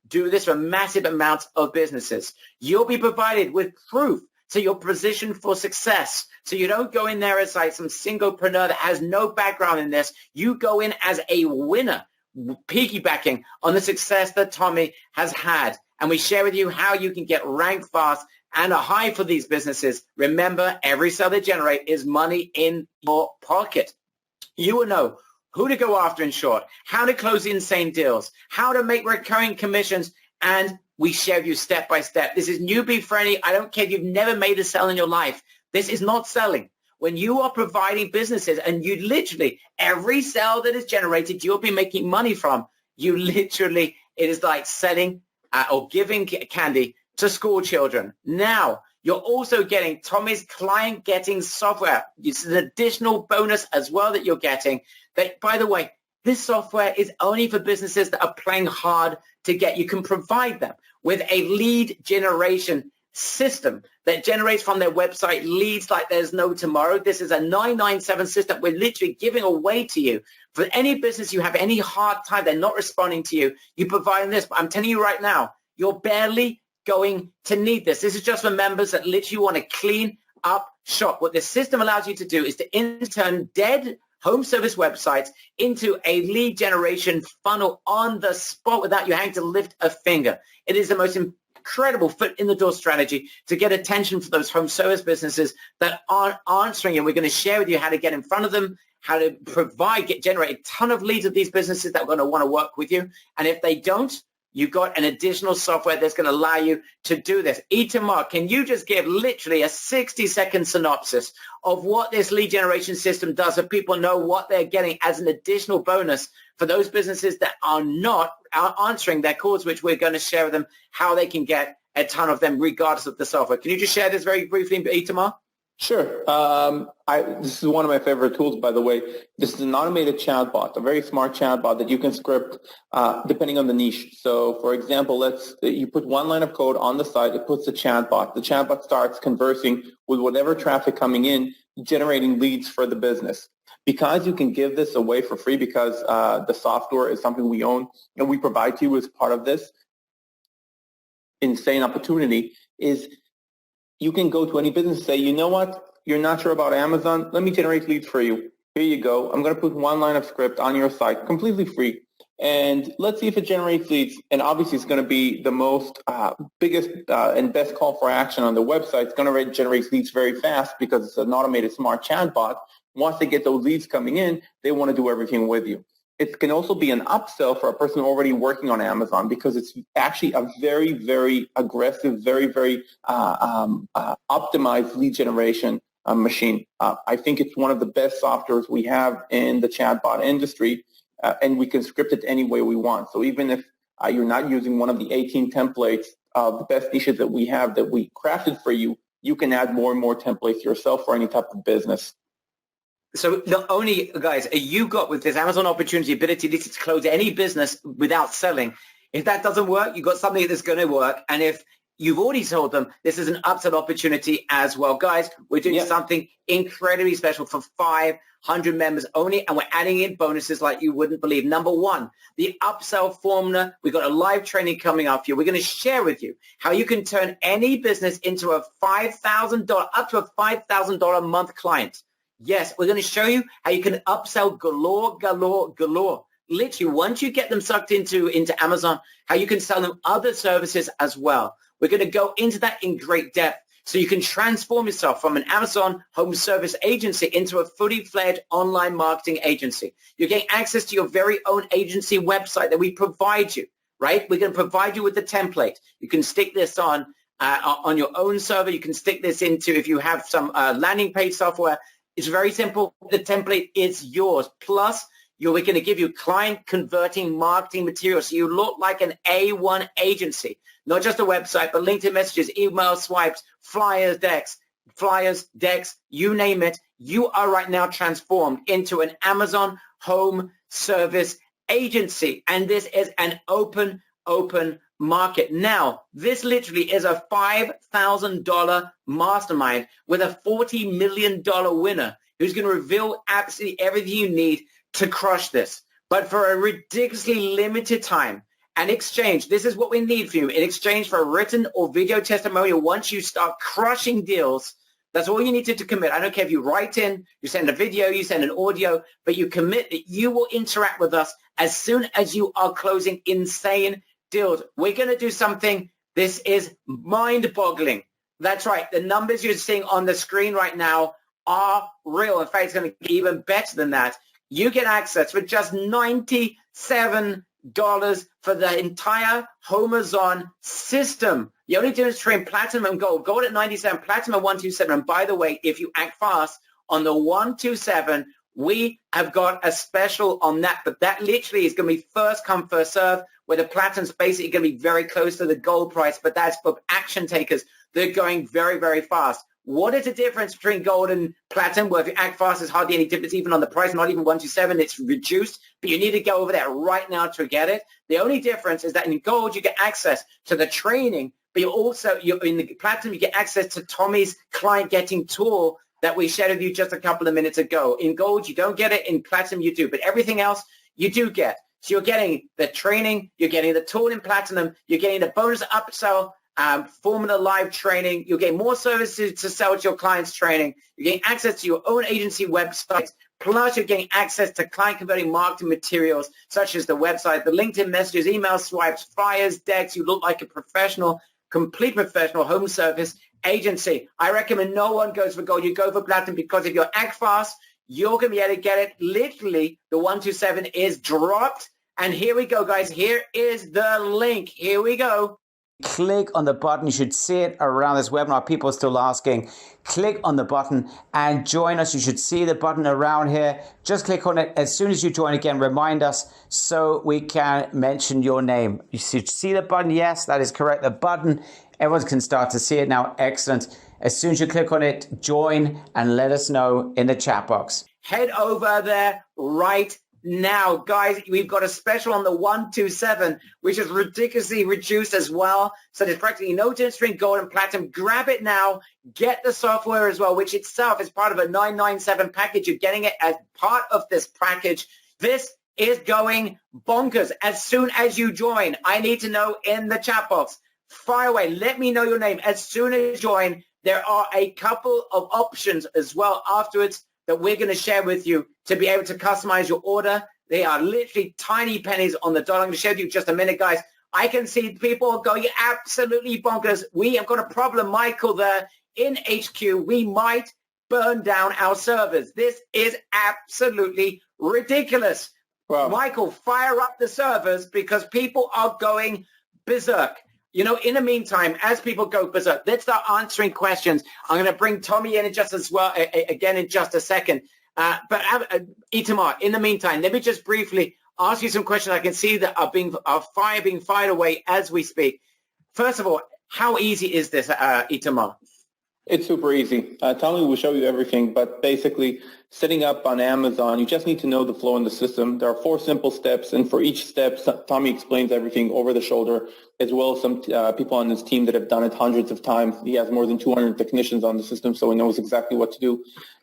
do this for massive amounts of businesses. You'll be provided with proof so you're positioned for success. So you don't go in there as like some singlepreneur that has no background in this. You go in as a winner, piggybacking on the success that Tommy has had. And we share with you how you can get ranked fast and a high for these businesses. Remember, every sale they generate is money in your pocket. You will know who to go after, in short, how to close insane deals, how to make recurring commissions, and we share with you step by step. This is newbie friendly. I don't care if you've never made a sale in your life. This is not selling. When you are providing businesses and you literally, every sale that is generated, you'll be making money from, it is like selling or giving candy to school children. Now, you're also getting Tommy's client getting software. It's an additional bonus as well that you're getting. That, by the way, this software is only for businesses that are playing hard to get. You can provide them with a lead generation system that generates from their website leads like there's no tomorrow. This is a 997 system we're literally giving away to you. For any business you have any hard time, they're not responding to you, you provide this. But I'm telling you right now, you're barely going to need this. This is just for members that literally want to clean up shop. What this system allows you to do is to turn dead home service websites into a lead generation funnel on the spot without you having to lift a finger. It is the most incredible foot in the door strategy to get attention for those home service businesses that aren't answering. And we're going to share with you how to get in front of them, how to generate a ton of leads of these businesses that are going to want to work with you. And if they don't, you've got an additional software that's going to allow you to do this. Itamar, can you just give literally a 60-second synopsis of what this lead generation system does so people know what they're getting as an additional bonus for those businesses that are not answering their calls, which we're going to share with them how they can get a ton of them regardless of the software. Can you just share this very briefly, Itamar? Sure. This is one of my favorite tools, by the way. This is an automated chatbot, a very smart chatbot that you can script depending on the niche. So, for example, you put one line of code on the site, it puts the chatbot. The chatbot starts conversing with whatever traffic coming in, generating leads for the business. Because you can give this away for free, because the software is something we own and we provide to you as part of this insane opportunity, is you can go to any business and say, you know what, you're not sure about Amazon, let me generate leads for you. Here you go. I'm going to put one line of script on your site, completely free. And let's see if it generates leads. And obviously, it's going to be the most biggest and best call for action on the website. It's going to generate leads very fast because it's an automated smart chatbot. Once they get those leads coming in, they want to do everything with you. It can also be an upsell for a person already working on Amazon because it's actually a very, very aggressive, very, very optimized lead generation machine. I think it's one of the best softwares we have in the chatbot industry, and we can script it any way we want. So even if you're not using one of the 18 templates of the best niches that we have that we crafted for you, you can add more and more templates yourself for any type of business. So not only, guys, you got with this Amazon opportunity ability to close any business without selling. If that doesn't work, you've got something that's going to work. And if you've already sold them, this is an upsell opportunity as well. Guys, we're doing something incredibly special for 500 members only, and we're adding in bonuses like you wouldn't believe. Number one, the upsell formula. We've got a live training coming up here. We're going to share with you how you can turn any business into a $5,000, up to a $5,000 a month client. Yes, we're going to show you how you can upsell galore, galore, galore. Literally, once you get them sucked into Amazon, how you can sell them other services as well. We're going to go into that in great depth so you can transform yourself from an Amazon home service agency into a fully fledged online marketing agency. You're getting access to your very own agency website that we provide you, right? We're going to provide you with the template. You can stick this on on your own server. You can stick this into if you have some landing page software. It's very simple. The template is yours. Plus, we're going to give you client converting marketing materials. So you look like an A1 agency, not just a website, but LinkedIn messages, email swipes, flyers, decks, you name it. You are right now transformed into an Amazon home service agency. And this is an open market. Now, this literally is a $5,000 mastermind with a $40 million winner who's going to reveal absolutely everything you need to crush this. But for a ridiculously limited time, and exchange, this is what we need from you. In exchange for a written or video testimonial, once you start crushing deals, that's all you need to commit. I don't care if you write in, you send a video, you send an audio, but you commit that you will interact with us as soon as you are closing insane deals. We're going to do something. This is mind-boggling. That's right. The numbers you're seeing on the screen right now are real. In fact, it's going to be even better than that. You get access for just $97 for the entire HomeZon system. The only difference between Platinum and Gold at 97, Platinum at 127. And by the way, if you act fast on the 127, we have got a special on that. But that literally is going to be first come, first serve, where the Platinum's basically going to be very close to the Gold price. But that's for action takers. They're going very, very fast. What is the difference between Gold and Platinum? Well, if you act fast, there's hardly any difference even on the price, not even 127. It's reduced, but you need to go over there right now to get it. The only difference is that in Gold, you get access to the training, but you're in the Platinum, you get access to Tommy's client getting tool that we shared with you just a couple of minutes ago. In Gold, you don't get it. In Platinum, you do, but everything else you do get. So you're getting the training, you're getting the tool in Platinum, you're getting the bonus upsell, Formula Live training. You'll get more services to sell to your clients' training. You're getting access to your own agency websites. Plus, you're getting access to client converting marketing materials such as the website, the LinkedIn messages, email swipes, flyers, decks. You look like a professional, complete professional home service agency. I recommend no one goes for Gold. You go for Platinum because if you act fast, you're going to be able to get it. Literally, the 127 is dropped. And here we go, guys. Here is the link. Here we go. Click on the button. You should see it around this webinar. People are still asking. Click on the button and join us. You should see the button around here. Just click on it. As soon as you join again, remind us so we can mention your name. You should see the button. Yes, that is correct. The button. Everyone can start to see it now. Excellent. As soon as you click on it, join and let us know in the chat box. Head over there right now, guys. We've got a special on the 127, which is ridiculously reduced as well. So there's practically no difference between Gold and Platinum. Grab it now. Get the software as well, which itself is part of a 997 package. You're getting it as part of this package. This is going bonkers. As soon as you join, I need to know in the chat box. Fire away. Let me know your name. As soon as you join, there are a couple of options as well afterwards that we're going to share with you to be able to customize your order. They are literally tiny pennies on the dollar. I'm going to share with you just a minute, guys. I can see people going absolutely bonkers. We have got a problem, Michael, there in HQ. We might burn down our servers. This is absolutely ridiculous. Wow. Michael, fire up the servers because people are going berserk. You know, in the meantime, as people go berserk, let's start answering questions. I'm going to bring Tommy in just as well, again in just a second. But Itamar, in the meantime, let me just briefly ask you some questions I can see that are being fired away as we speak. First of all, how easy is this, Itamar? It's super easy. Tommy will show you everything, but basically setting up on Amazon, you just need to know the flow in the system. There are 4 simple steps, and for each step, Tommy explains everything over the shoulder, as well as some people on his team that have done it hundreds of times. He has more than 200 technicians on the system, so he knows exactly what to do.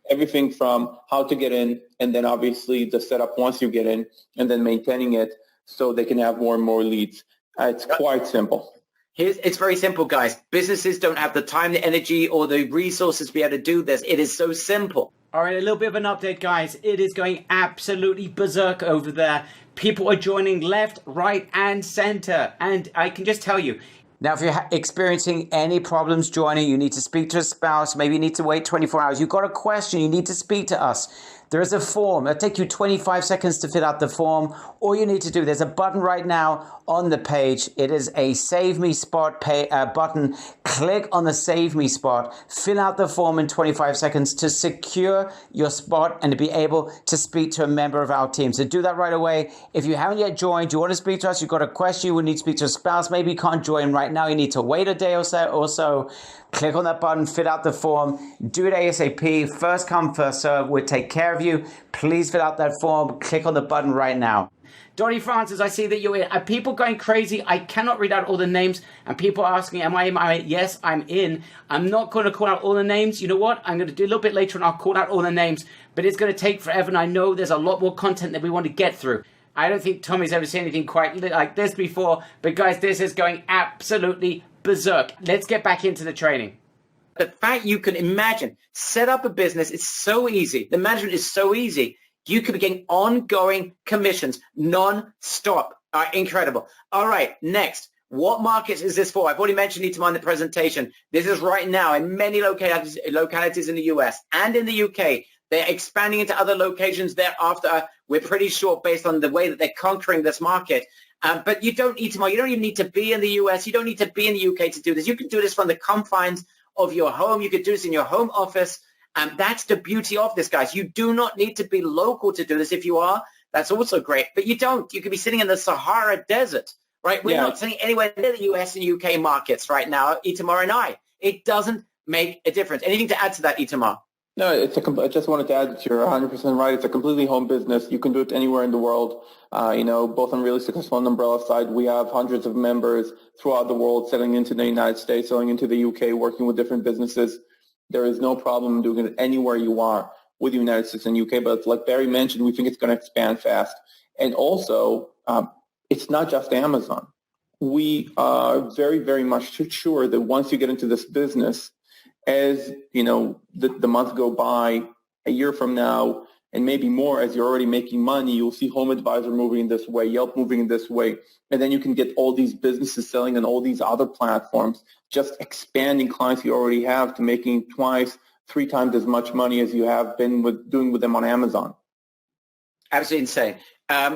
Everything from how to get in, and then obviously the setup once you get in, and then maintaining it so they can have more and more leads. It's quite simple. It's very simple, guys. Businesses don't have the time, the energy, or the resources to be able to do this. It is so simple. All right, a little bit of an update, guys. It is going absolutely berserk over there. People are joining left, right, and center. And I can just tell you, now, if you're experiencing any problems joining, you need to speak to a spouse, maybe you need to wait 24 hours. You've got a question, you need to speak to us. there is a form. It'll take you 25 seconds to fill out the form. All you need to do, there's a button right now on the page. It is a Save Me Spot button. Click on the Save Me Spot. Fill out the form in 25 seconds to secure your spot and to be able to speak to a member of our team. So do that right away. If you haven't yet joined, you want to speak to us, you've got a question, you would need to speak to a spouse, maybe you can't join right now, you need to wait a day or so. Click on that button, fill out the form, do it ASAP. First come, first serve. We'll take care of you. Please fill out that form. Click on the button right now. Donnie Francis, I see that you're in. Are people going crazy? I cannot read out all the names. And people are asking, am I in? Yes, I'm in. I'm not going to call out all the names. You know what? I'm going to do a little bit later and I'll call out all the names. But it's going to take forever. And I know there's a lot more content that we want to get through. I don't think Tommy's ever seen anything quite like this before. But guys, this is going absolutely berserk. Let's get back into the training. The fact you can imagine, set up a business is so easy. The management is so easy. You could be getting ongoing commissions, non-stop. Incredible. All right, next. What markets is this for? I've already mentioned Itamar in the presentation. This is right now in many localities in the US and in the UK. They're expanding into other locations thereafter. We're pretty sure based on the way that they're conquering this market. But you don't, Itamar, you don't even need to be in the US. You don't need to be in the UK to do this. You can do this from the confines of your home. You could do this in your home office. And that's the beauty of this, guys. You do not need to be local to do this. If you are, that's also great. But you don't. You could be sitting in the Sahara Desert, right? We're not sitting anywhere near the US and UK markets right now, Itamar and I. It doesn't make a difference. Anything to add to that, Itamar? No, I just wanted to add that you're 100% right. It's a completely home business. You can do it anywhere in the world. Both on Really Successful and Umbrella side, we have hundreds of members throughout the world selling into the United States, selling into the UK, working with different businesses. There is no problem doing it anywhere you are with the United States and UK. But like Barry mentioned, we think it's going to expand fast. And also, it's not just Amazon. We are very, very much sure that once you get into this business, as the months go by, a year from now, and maybe more, as you're already making money, you'll see HomeAdvisor moving in this way, Yelp moving in this way, and then you can get all these businesses selling on all these other platforms, just expanding clients you already have to making twice, 3 times as much money as you have been doing with them on Amazon. Absolutely insane.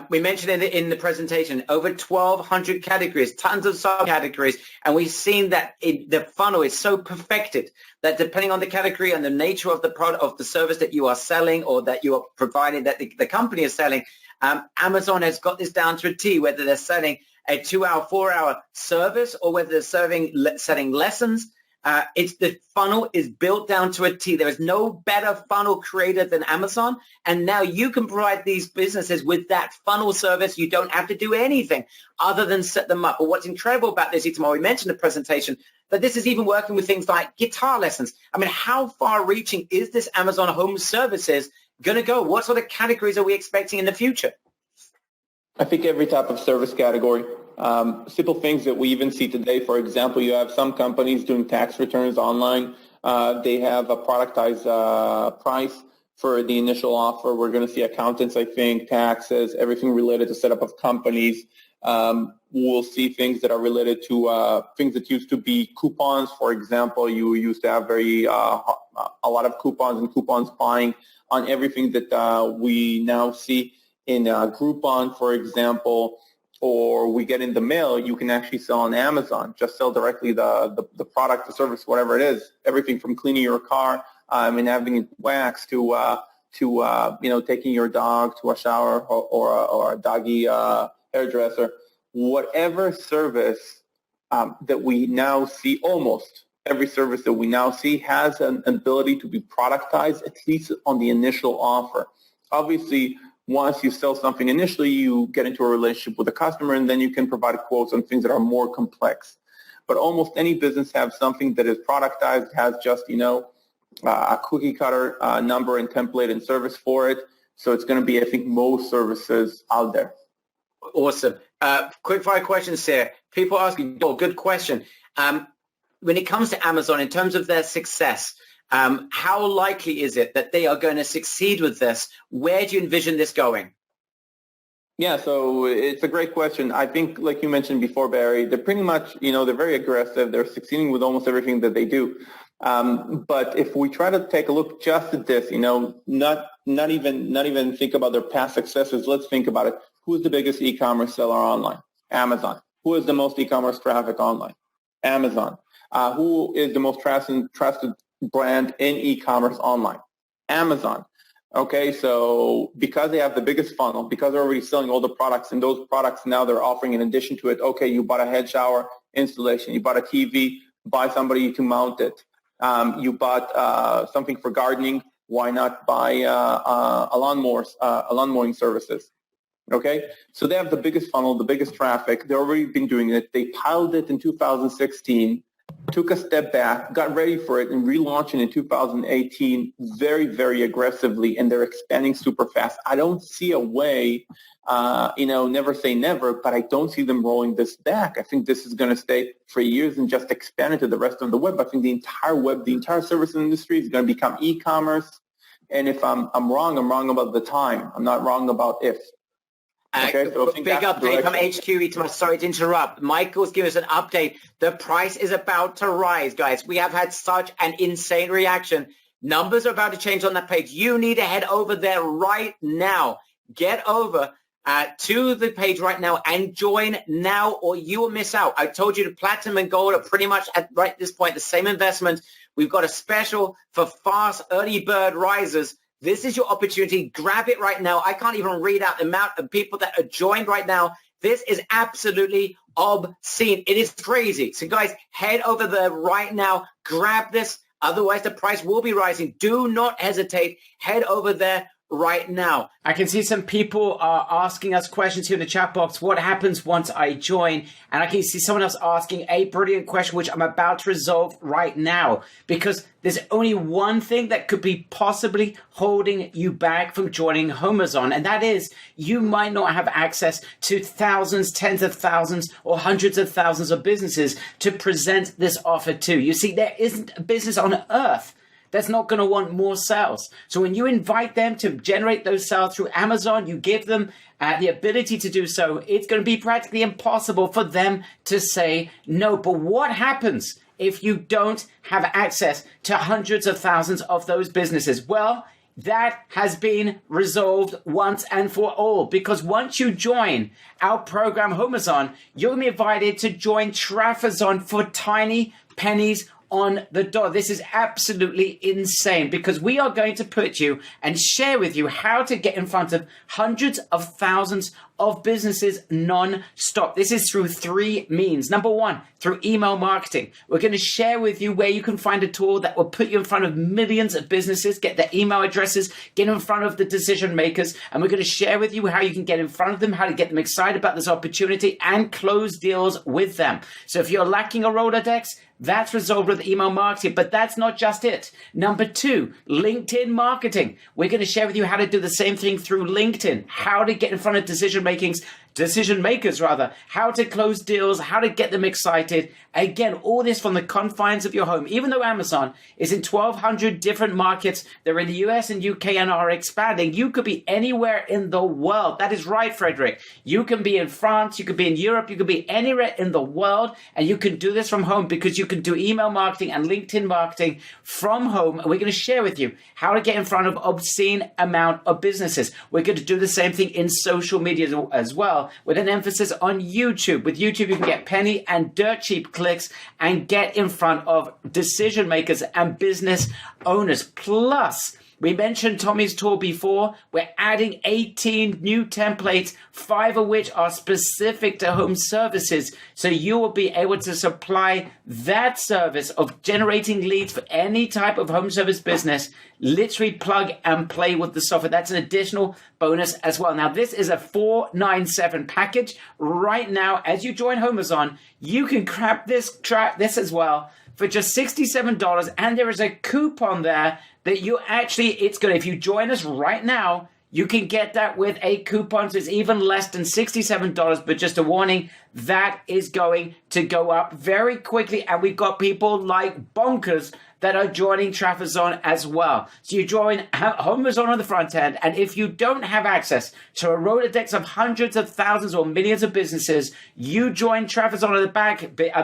We mentioned in the presentation over 1,200 categories, tons of subcategories, and we've seen that the funnel is so perfected that depending on the category and the nature of the product, of the service that you are selling or that you are providing, that the company is selling, Amazon has got this down to a T, whether they're selling a 2-hour, 4-hour service or whether they're selling lessons. The funnel is built down to a T. There is no better funnel creator than Amazon. And now you can provide these businesses with that funnel service. You don't have to do anything other than set them up. But what's incredible about this, Itamar, we mentioned in the presentation, that this is even working with things like guitar lessons. I mean, how far-reaching is this Amazon Home Services going to go? What sort of categories are we expecting in the future? I think every type of service category. Simple things that we even see today. For example, you have some companies doing tax returns online. They have a productized price for the initial offer. We're going to see accountants, I think, taxes, everything related to setup of companies. We'll see things that are related to things that used to be coupons. For example, you used to have a lot of coupons and coupons buying on everything that we now see in Groupon, for example, or we get in the mail. You can actually sell on Amazon. Just sell directly the product, the service, whatever it is. Everything from cleaning your car and having it waxed to taking your dog to a shower or a doggy hairdresser. Whatever service that we now see, almost every service that we now see has an ability to be productized, at least on the initial offer. Obviously, once you sell something initially, you get into a relationship with the customer, and then you can provide quotes on things that are more complex. But almost any business has something that is productized, has just, a cookie cutter number and template and service for it. So it's going to be, I think, most services out there. Awesome. Quick fire questions here. People asking, good question. When it comes to Amazon, in terms of their success, how likely is it that they are going to succeed with this? Where do you envision this going? Yeah, so it's a great question. I think, like you mentioned before, Barry, they're pretty much, they're very aggressive. They're succeeding with almost everything that they do. But if we try to take a look just at this, not even think about their past successes, let's think about it. Who's the biggest e-commerce seller online? Amazon. Who has the most e-commerce traffic online? Amazon. Who is the most trusted brand in e-commerce online? Amazon. Okay, so because they have the biggest funnel, because they're already selling all the products, and those products now they're offering in addition to it, okay, you bought a head shower installation, you bought a TV, buy somebody to mount it. You bought something for gardening, why not buy a lawn mowing services? Okay, so they have the biggest funnel, the biggest traffic. They've already been doing it. They piloted it in 2016, took a step back, got ready for it, and relaunched it in 2018 very, very aggressively, and they're expanding super fast. I don't see a way, never say never, but I don't see them rolling this back. I think this is going to stay for years and just expand into the rest of the web. I think the entire web, the entire service industry is going to become e-commerce. And if I'm wrong, I'm wrong about the time. I'm not wrong about if. Okay, so big update from HQ. Sorry to interrupt. Michael's giving us an update. The price is about to rise, guys. We have had such an insane reaction. Numbers are about to change on that page. You need to head over there right now. Get over to the page right now and join now, or you will miss out. I told you the platinum and gold are pretty much at right this point the same investment. We've got a special for fast early bird risers. This is your opportunity. Grab it right now. I can't even read out the amount of people that are joined right now. This is absolutely obscene. It is crazy. So guys, head over there right now. Grab this. Otherwise, the price will be rising. Do not hesitate. Head over there right now. I can see some people are asking us questions here in the chat box. What happens once I join? And I can see someone else asking a brilliant question, which I'm about to resolve right now, because there's only one thing that could be possibly holding you back from joining HomeZone, and that is you might not have access to thousands, tens of thousands, or hundreds of thousands of businesses to present this offer to. You see, there isn't a business on earth that's not going to want more sales. So when you invite them to generate those sales through Amazon, you give them the ability to do so, it's going to be practically impossible for them to say no. But what happens if you don't have access to hundreds of thousands of those businesses? Well, that has been resolved once and for all, because once you join our program HomeZone, you're going to be invited to join Trafazon for tiny pennies on the dollar. This is absolutely insane, because we are going to put you and share with you how to get in front of hundreds of thousands of businesses non-stop. This is through three means. Number one, through email marketing. We're going to share with you where you can find a tool that will put you in front of millions of businesses, get their email addresses, get in front of the decision makers, and we're going to share with you how you can get in front of them, how to get them excited about this opportunity and close deals with them. So if you're lacking a Rolodex, that's resolved with email marketing, but that's not just it. Number two, LinkedIn marketing. We're going to share with you how to do the same thing through LinkedIn, how to get in front of decision makers, how to close deals, how to get them excited. Again, all this from the confines of your home. Even though Amazon is in 1,200 different markets, they're in the US and UK and are expanding. You could be anywhere in the world. That is right, Frederick. You can be in France, you could be in Europe, you could be anywhere in the world, and you can do this from home because you can do email marketing and LinkedIn marketing from home. And we're going to share with you how to get in front of obscene amount of businesses. We're going to do the same thing in social media as well, with an emphasis on YouTube. With YouTube, you can get penny and dirt cheap clicks and get in front of decision makers and business owners. Plus, we mentioned Tommy's tool before. We're adding 18 new templates, 5 of which are specific to home services. So you will be able to supply that service of generating leads for any type of home service business. Literally plug and play with the software. That's an additional bonus as well. Now, this is a $497 package. Right now, as you join HomeZone, you can grab this as well for just $67, and there is a coupon there that if you join us right now, you can get that with a coupon. So it's even less than $67, but just a warning, that is going to go up very quickly. And we've got people like Bonkers that are joining Trafazon as well. So you join HomeZone on the front end, and if you don't have access to a Rolodex of hundreds of thousands or millions of businesses, you join Trafazon on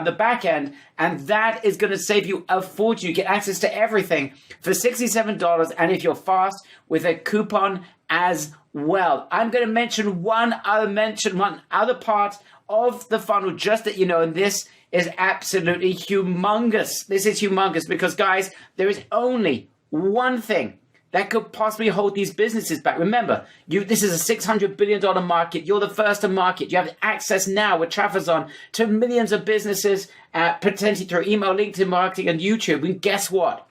the back end, and that is going to save you a fortune. You get access to everything for $67, and if you're fast, with a coupon as well. I'm going to mention one other part of the funnel, just that you know, and this is absolutely humongous. This is humongous because, guys, there is only one thing that could possibly hold these businesses back. Remember, this is a $600 billion market. You're the first to market. You have access now with Trafazon to millions of businesses, potentially through email, LinkedIn marketing, and YouTube. And guess what?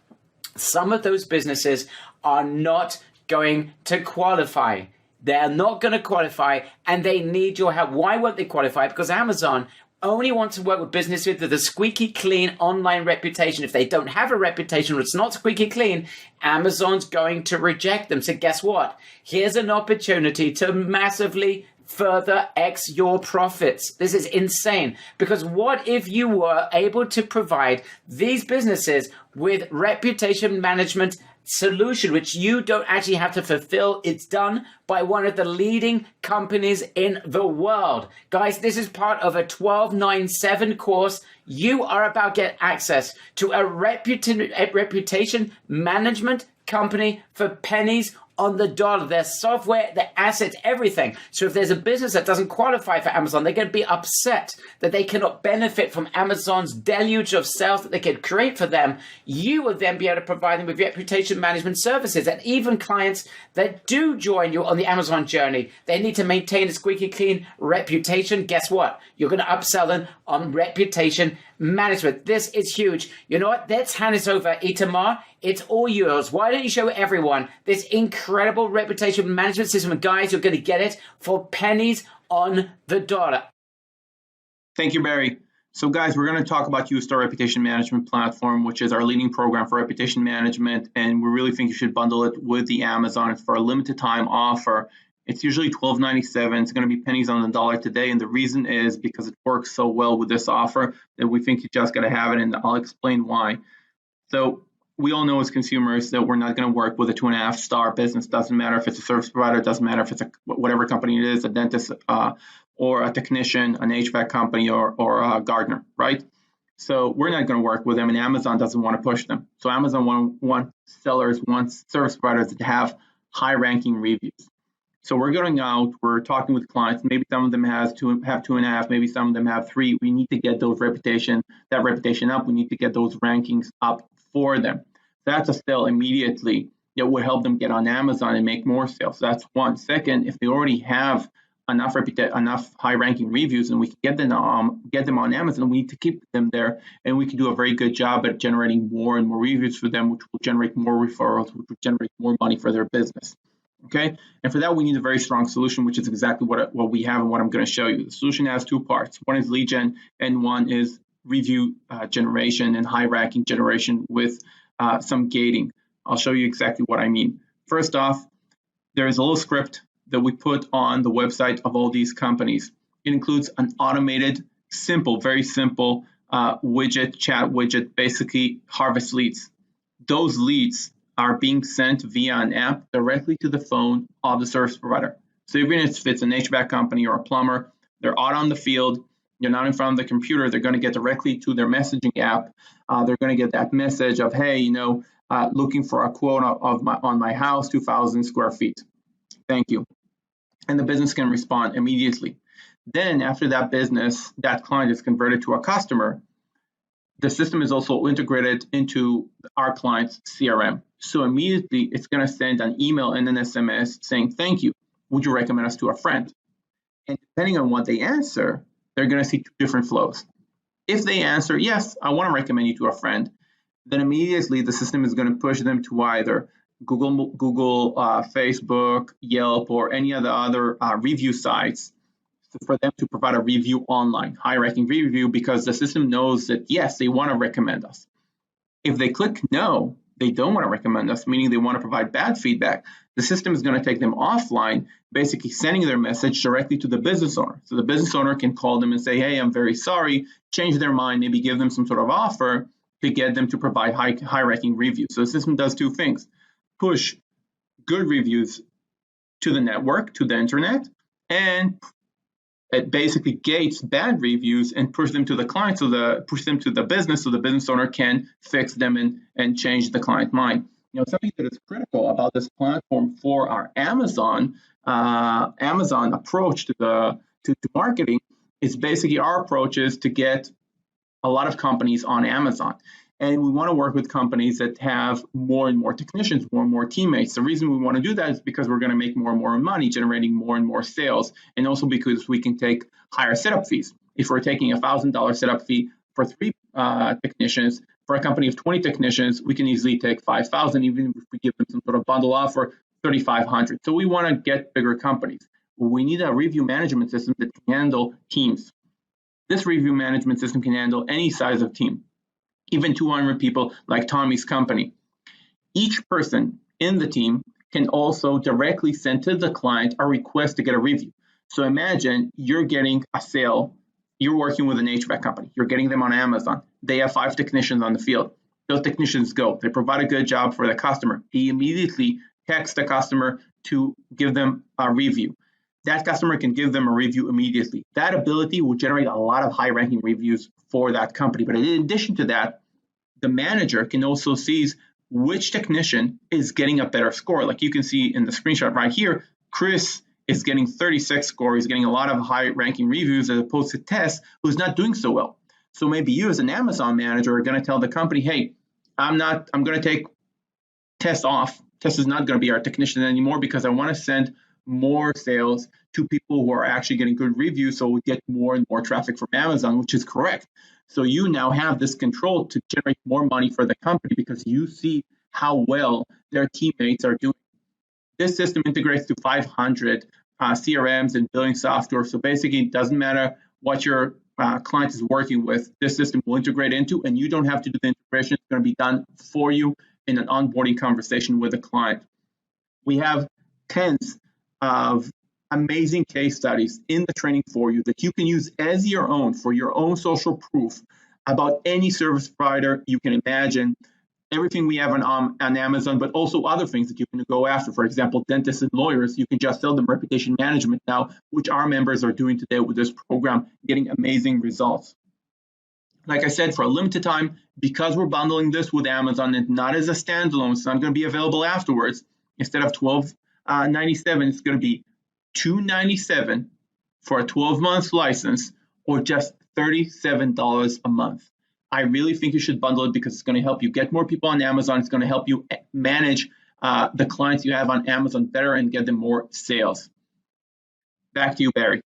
Some of those businesses are not going to qualify. They're not going to qualify, and they need your help. Why won't they qualify? Because Amazon only wants to work with businesses with a squeaky clean online reputation. If they don't have a reputation or it's not squeaky clean, Amazon's going to reject them. So guess what? Here's an opportunity to massively further X your profits. This is insane, because what if you were able to provide these businesses with reputation management solution, which you don't actually have to fulfill? It's done by one of the leading companies in the world. Guys, this is part of a 1297 course. You are about to get access to a reputation management company for pennies on the dollar. Their software, their assets, everything. So if there's a business that doesn't qualify for Amazon, they're going to be upset that they cannot benefit from Amazon's deluge of sales that they can create for them. You will then be able to provide them with reputation management services. And even clients that do join you on the Amazon journey, they need to maintain a squeaky clean reputation. Guess what? You're going to upsell them on reputation management. This is huge. You know what? Let's hand this over. Itamar, it's all yours. Why don't you show everyone this incredible reputation management system? And guys, you're going to get it for pennies on the dollar. Thank you, Barry. So guys, we're going to talk about Ustar Reputation Management Platform, which is our leading program for reputation management. And we really think you should bundle it with the Amazon. It's for a limited time offer. It's usually $12.97. It's going to be pennies on the dollar today. And the reason is because it works so well with this offer that we think you just got to have it. And I'll explain why. So we all know as consumers that we're not going to work with a 2.5-star business. Doesn't matter if it's a service provider. Doesn't matter if it's whatever company it is, a dentist or a technician, an HVAC company or a gardener, right? So we're not going to work with them, and Amazon doesn't want to push them. So Amazon wants sellers, wants service providers to have high-ranking reviews. So we're going out, we're talking with clients. Maybe some of them have 2.5, maybe some of them have 3. We need to get that reputation up. We need to get those rankings up for them. That's a sale immediately that would help them get on Amazon and make more sales. So that's one. Second, if they already have enough high-ranking reviews and we can get them on Amazon, we need to keep them there, and we can do a very good job at generating more and more reviews for them, which will generate more referrals, which will generate more money for their business. Okay, and for that we need a very strong solution, which is exactly what we have and what I'm going to show you. The solution has 2 parts. One is lead gen, and one is review generation and high-ranking generation with some gating. I'll show you exactly what I mean. First off, there is a little script that we put on the website of all these companies. It includes an automated, simple, very simple chat widget, basically harvest leads. Those leads are being sent via an app directly to the phone of the service provider. So even if it's an HVAC company or a plumber, they're out on the field, they're not in front of the computer, they're going to get directly to their messaging app. They're going to get that message of, hey, looking for a quote on my house, 2,000 square feet. Thank you. And the business can respond immediately. Then after that client is converted to a customer, the system is also integrated into our client's CRM. So immediately it's going to send an email and an SMS saying, thank you. Would you recommend us to a friend? And depending on what they answer, they're going to see 2 different flows. If they answer, yes, I want to recommend you to a friend, then immediately the system is going to push them to either Google, Facebook, Yelp, or any of the other review sites for them to provide a review online, high-ranking review, because the system knows that, yes, they want to recommend us. If they click no, they don't want to recommend us, meaning they want to provide bad feedback, the system is going to take them offline, basically sending their message directly to the business owner. So the business owner can call them and say, hey, I'm very sorry, change their mind, maybe give them some sort of offer, to get them to provide high-ranking reviews. So the system does two things: push good reviews to the network, to the internet, and it basically gates bad reviews and push them to the client, push them to the business, so the business owner can fix them and change the client mind. Something that is critical about this platform for our Amazon approach to marketing is basically our approach is to get a lot of companies on Amazon. And we want to work with companies that have more and more technicians, more and more teammates. The reason we want to do that is because we're going to make more and more money, generating more and more sales, and also because we can take higher setup fees. If we're taking a $1,000 setup fee for 3 technicians, for a company of 20 technicians, we can easily take $5,000, even if we give them some sort of bundle offer, $3,500. So we want to get bigger companies. We need a review management system that can handle teams. This review management system can handle any size of team, even 200 people like Tommy's company. Each person in the team can also directly send to the client a request to get a review. So imagine you're getting a sale, you're working with an HVAC company, you're getting them on Amazon. They have 5 technicians on the field. Those technicians go, they provide a good job for the customer. He immediately texts the customer to give them a review. That customer can give them a review immediately. That ability will generate a lot of high-ranking reviews for that company. But in addition to that, the manager can also see which technician is getting a better score. Like you can see in the screenshot right here, Chris is getting 36 score. He's getting a lot of high-ranking reviews as opposed to Tess, who's not doing so well. So maybe you as an Amazon manager are going to tell the company, hey, I'm going to take Tess off. Tess is not going to be our technician anymore because I want to send more sales to people who are actually getting good reviews, so we get more and more traffic from Amazon, which is correct. So you now have this control to generate more money for the company because you see how well their teammates are doing. This system integrates to 500 CRMs and billing software. So basically, it doesn't matter what your client is working with, this system will integrate into, and you don't have to do the integration. It's going to be done for you in an onboarding conversation with the client. We have tens of amazing case studies in the training for you that you can use as your own for your own social proof about any service provider you can imagine. Everything we have on Amazon, but also other things that you can go after. For example, dentists and lawyers, you can just sell them reputation management now, which our members are doing today with this program, getting amazing results. Like I said, for a limited time, because we're bundling this with Amazon and not as a standalone, it's not going to be available afterwards. Instead of $12.97, it's going to be $2.97 for a 12-month license, or just $37 a month. I really think you should bundle it because it's going to help you get more people on Amazon. It's going to help you manage the clients you have on Amazon better and get them more sales. Back to you, Barry.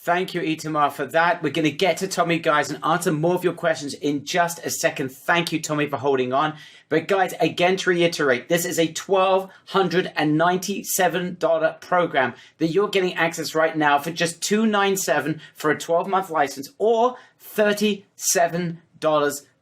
Thank you, Itamar, for that. We're going to get to Tommy, guys, and answer more of your questions in just a second. Thank you, Tommy, for holding on. But guys, again, to reiterate, this is a $1,297 program that you're getting access right now for just $297 for a 12-month license, or $37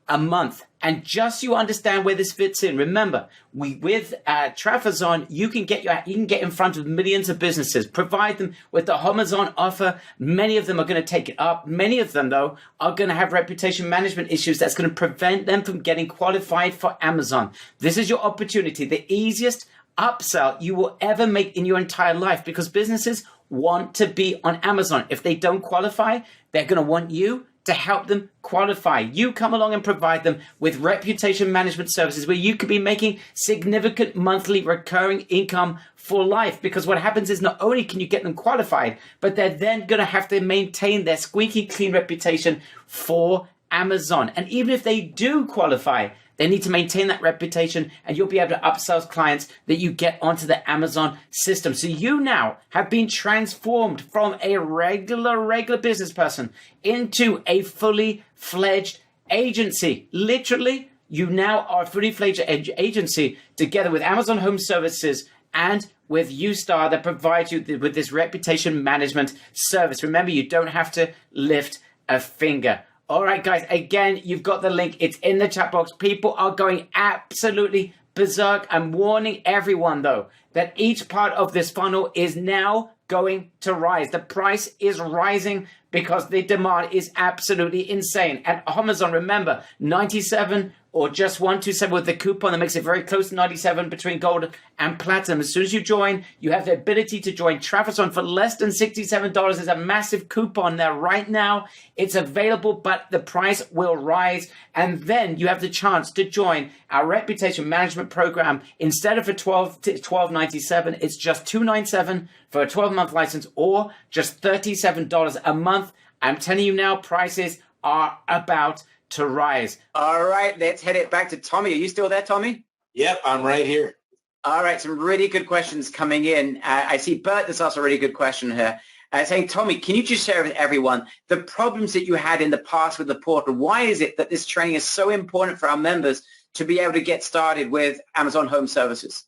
a month. And just so you understand where this fits in, remember, with Trafazon, you can get in front of millions of businesses, provide them with the Homazon offer. Many of them are going to take it up. Many of them, though, are going to have reputation management issues that's going to prevent them from getting qualified for Amazon. This is your opportunity, the easiest upsell you will ever make in your entire life, because businesses want to be on Amazon. If they don't qualify, they're going to want you to help them qualify. You come along and provide them with reputation management services where you could be making significant monthly recurring income for life. Because what happens is not only can you get them qualified, but they're then going to have to maintain their squeaky clean reputation for Amazon. And even if they do qualify, they need to maintain that reputation, and you'll be able to upsell clients that you get onto the Amazon system. So you now have been transformed from a regular business person into a fully fledged agency. Literally, you now are a fully fledged agency together with Amazon Home Services and with Ustar that provides you with this reputation management service. Remember, you don't have to lift a finger. All right, guys, again, you've got the link. It's in the chat box. People are going absolutely berserk. I'm warning everyone, though, that each part of this funnel is now going to rise. The price is rising because the demand is absolutely insane. At Amazon, remember, 97 or just 127 with the coupon that makes it very close to 97 between gold and platinum. As soon as you join, you have the ability to join TravelZone for less than $67. There's a massive coupon there right now. It's available, but the price will rise. And then you have the chance to join our reputation management program. Instead of a $12.97, it's just $297 for a 12-month license or just $37 a month. I'm telling you now, prices are about to rise. All right, let's head it back to Tommy. Are you still there, Tommy? Yep, I'm right here. All right, some really good questions coming in. I see Bert that's asked a really good question here. Saying, Tommy, can you just share with everyone the problems that you had in the past with the portal? Why is it that this training is so important for our members to be able to get started with Amazon Home Services?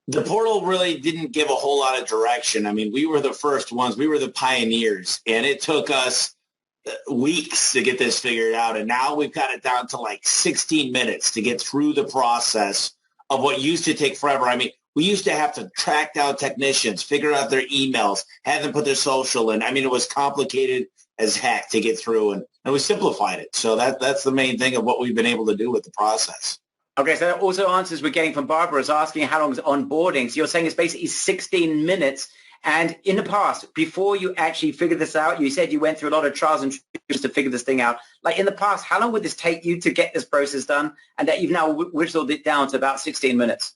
The portal really didn't give a whole lot of direction. I mean, we were the first ones. We were the pioneers, and it took us weeks to get this figured out. And now we've got it down to like 16 minutes to get through the process of what used to take forever. I mean, we used to have to track down technicians, figure out their emails, have them put their social in. I mean, it was complicated as heck to get through, and we simplified it. So that's the main thing of what we've been able to do with the process. Okay, so that also answers we're getting from Barbara is asking how long is onboarding. So you're saying it's basically 16 minutes. And in the past, before you actually figured this out, you said you went through a lot of trials and tribulations to figure this thing out. Like in the past, how long would this take you to get this process done? And that you've now whittled it down to about 16 minutes?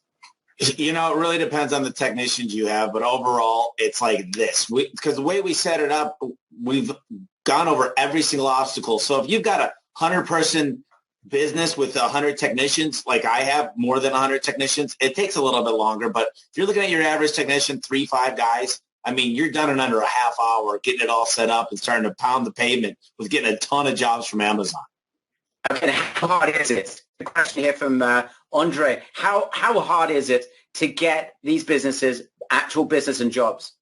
You know, it really depends on the technicians you have. But overall, it's like this. Because the way we set it up, we've gone over every single obstacle. So if you've got a 100-person business with 100 technicians, like I have more than 100 technicians, it takes a little bit longer. But if you're looking at your average technician, 3-5 guys, I mean, you're done in under a half hour getting it all set up and starting to pound the pavement with getting a ton of jobs from Amazon. And how hard is it? The question here from Andre, how hard is it to get these businesses actual business and jobs?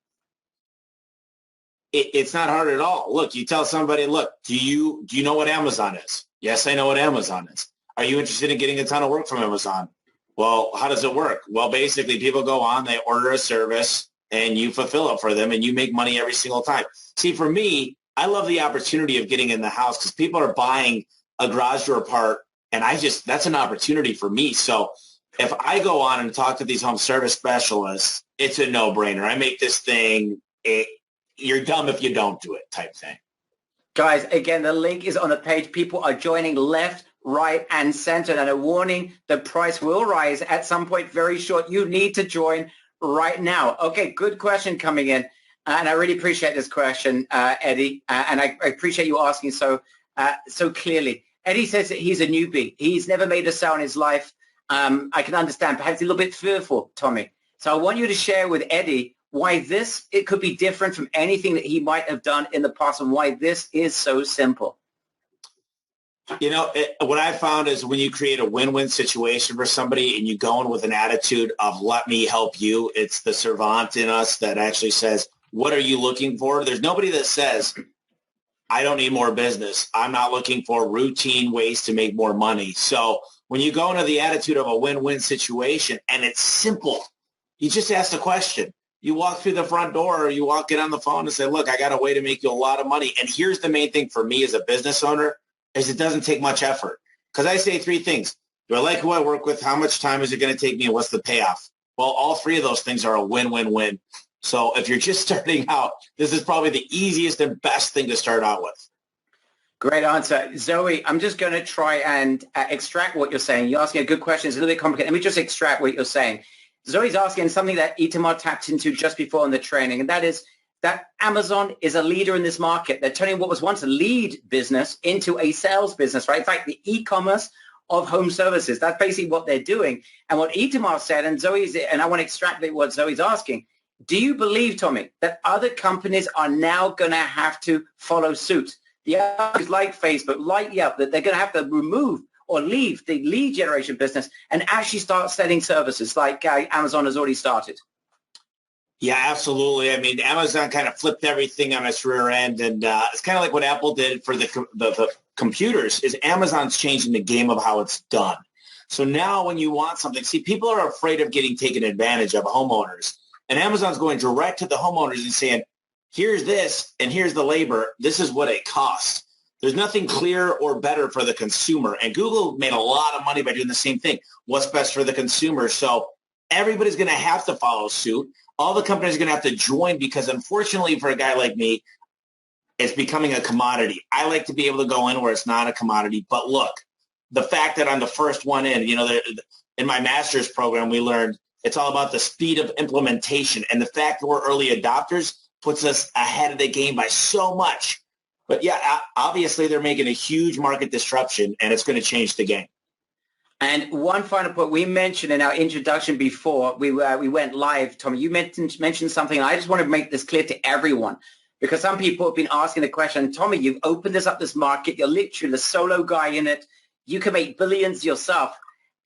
It's not hard at all. Look, you tell somebody, look, do you know what Amazon is? Yes, I know what Amazon is. Are you interested in getting a ton of work from Amazon? Well, how does it work? Well, basically, people go on, they order a service, and you fulfill it for them, and you make money every single time. See, for me, I love the opportunity of getting in the house because people are buying a garage door part, and that's an opportunity for me. So if I go on and talk to these home service specialists, it's a no-brainer. I make this thing, you're dumb if you don't do it type thing. Guys, again, the link is on the page. People are joining left, right, and center. And a warning, the price will rise at some point very short. You need to join right now. Okay, good question coming in. And I really appreciate this question, Eddie. And I appreciate you asking so clearly. Eddie says that he's a newbie. He's never made a sale in his life. I can understand. Perhaps a little bit fearful, Tommy. So I want you to share with Eddie why it could be different from anything that he might have done in the past and why this is so simple. You know, what I found is when you create a win-win situation for somebody and you go in with an attitude of let me help you, it's the servant in us that actually says, what are you looking for? There's nobody that says, I don't need more business. I'm not looking for routine ways to make more money. So when you go into the attitude of a win-win situation and it's simple, you just ask the question. You walk through the front door or you walk in on the phone and say, look, I got a way to make you a lot of money. And here's the main thing for me as a business owner is it doesn't take much effort. Because I say 3 things. Do I like who I work with? How much time is it going to take me? And what's the payoff? Well, all 3 of those things are a win-win-win. So if you're just starting out, this is probably the easiest and best thing to start out with. Great answer. Zoe, I'm just going to try and extract what you're saying. You're asking a good question. It's a little bit complicated. Let me just extract what you're saying. Zoe's asking something that Itamar tapped into just before in the training, and that is that Amazon is a leader in this market. They're turning what was once a lead business into a sales business, right? In fact, the e-commerce of home services, that's basically what they're doing. And what Itamar said, and I want to extrapolate what Zoe's asking, do you believe, Tommy, that other companies are now going to have to follow suit? The others like Facebook, like Yelp, that they're going to have to remove or leave the lead generation business and actually start selling services like Amazon has already started? Yeah, absolutely. I mean, Amazon kind of flipped everything on its rear end, and it's kind of like what Apple did for the computers is Amazon's changing the game of how it's done. So now when you want something, see, people are afraid of getting taken advantage of, homeowners, and Amazon's going direct to the homeowners and saying, here's this and here's the labor. This is what it costs. There's nothing clearer or better for the consumer. And Google made a lot of money by doing the same thing. What's best for the consumer? So everybody's going to have to follow suit. All the companies are going to have to join because unfortunately for a guy like me, it's becoming a commodity. I like to be able to go in where it's not a commodity. But look, the fact that I'm the first one in, in my master's program, we learned it's all about the speed of implementation. And the fact that we're early adopters puts us ahead of the game by so much. But yeah, obviously they're making a huge market disruption and it's going to change the game. And one final point we mentioned in our introduction before we went live, Tommy, you mentioned something. And I just want to make this clear to everyone because some people have been asking the question, Tommy, you've opened this market. You're literally the solo guy in it. You can make billions yourself.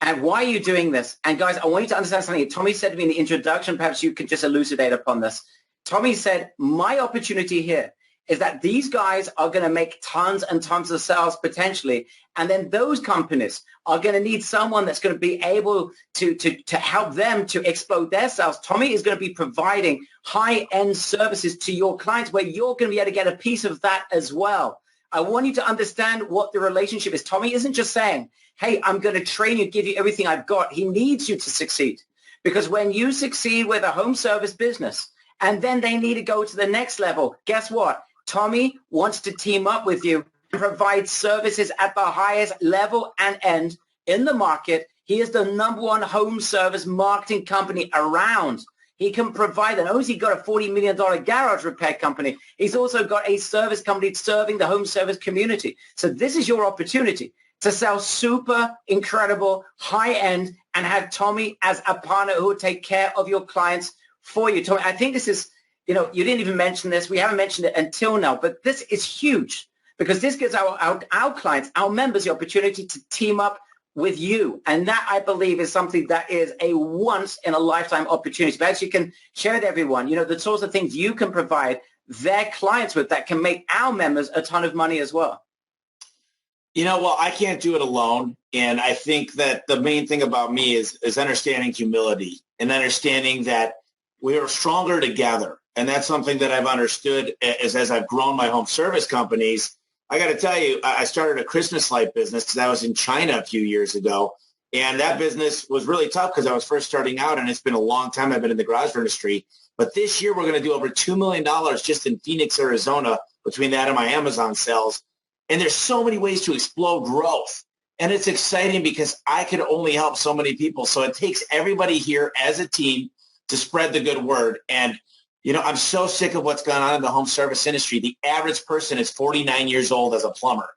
And why are you doing this? And guys, I want you to understand something. Tommy said to me in the introduction, perhaps you could just elucidate upon this. Tommy said, my opportunity here is that these guys are going to make tons and tons of sales potentially. And then those companies are going to need someone that's going to be able to help them to explode their sales. Tommy is going to be providing high-end services to your clients where you're going to be able to get a piece of that as well. I want you to understand what the relationship is. Tommy isn't just saying, hey, I'm going to train you, give you everything I've got. He needs you to succeed. Because when you succeed with a home service business and then they need to go to the next level, guess what? Tommy wants to team up with you and provide services at the highest level and end in the market. He is the #1 home service marketing company around. He can provide, and he's got a $40 million garage repair company. He's also got a service company serving the home service community. So this is your opportunity to sell super incredible high end and have Tommy as a partner who will take care of your clients for you. Tommy, I think this is, you didn't even mention this. We haven't mentioned it until now, but this is huge because this gives our clients, our members, the opportunity to team up with you. And that, I believe, is something that is a once-in-a-lifetime opportunity. Perhaps you can share with everyone, the sorts of things you can provide their clients with that can make our members a ton of money as well. Well, I can't do it alone. And I think that the main thing about me is understanding humility and understanding that we are stronger together. And that's something that I've understood as I've grown my home service companies. I got to tell you, I started a Christmas light business because I was in China a few years ago. And that business was really tough because I was first starting out, and it's been a long time I've been in the garage industry. But this year, we're going to do over $2 million just in Phoenix, Arizona, between that and my Amazon sales. And there's so many ways to explode growth. And it's exciting because I could only help so many people. So it takes everybody here as a team to spread the good word. And I'm so sick of what's going on in the home service industry. The average person is 49 years old as a plumber.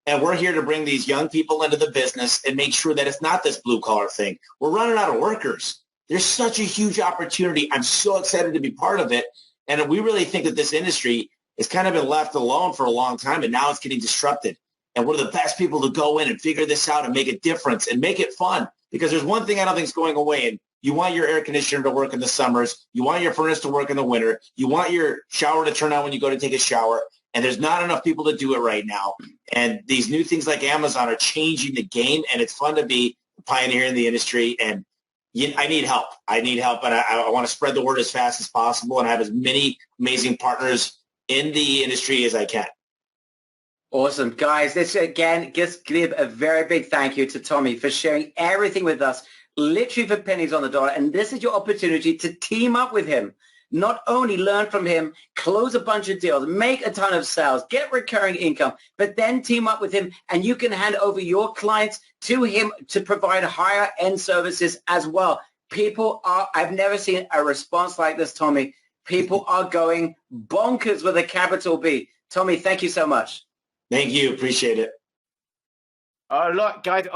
And we're here to bring these young people into the business and make sure that it's not this blue collar thing. We're running out of workers. There's such a huge opportunity. I'm so excited to be part of it. And we really think that this industry has kind of been left alone for a long time, and now it's getting disrupted. And we're the best people to go in and figure this out and make a difference and make it fun. Because there's one thing I don't think is going away, and you want your air conditioner to work in the summers. You want your furnace to work in the winter. You want your shower to turn on when you go to take a shower. And there's not enough people to do it right now. And these new things like Amazon are changing the game. And it's fun to be a pioneer in the industry. And I need help. And I want to spread the word as fast as possible and have as many amazing partners in the industry as I can. Awesome. Guys, this again, just give a very big thank you to Tommy for sharing everything with us, literally for pennies on the dollar. And this is your opportunity to team up with him. Not only learn from him, close a bunch of deals, make a ton of sales, get recurring income, but then team up with him and you can hand over your clients to him to provide higher end services as well. I've never seen a response like this, Tommy. People are going bonkers with a capital B. Tommy, thank you so much. Thank you. Appreciate it. Look, guys.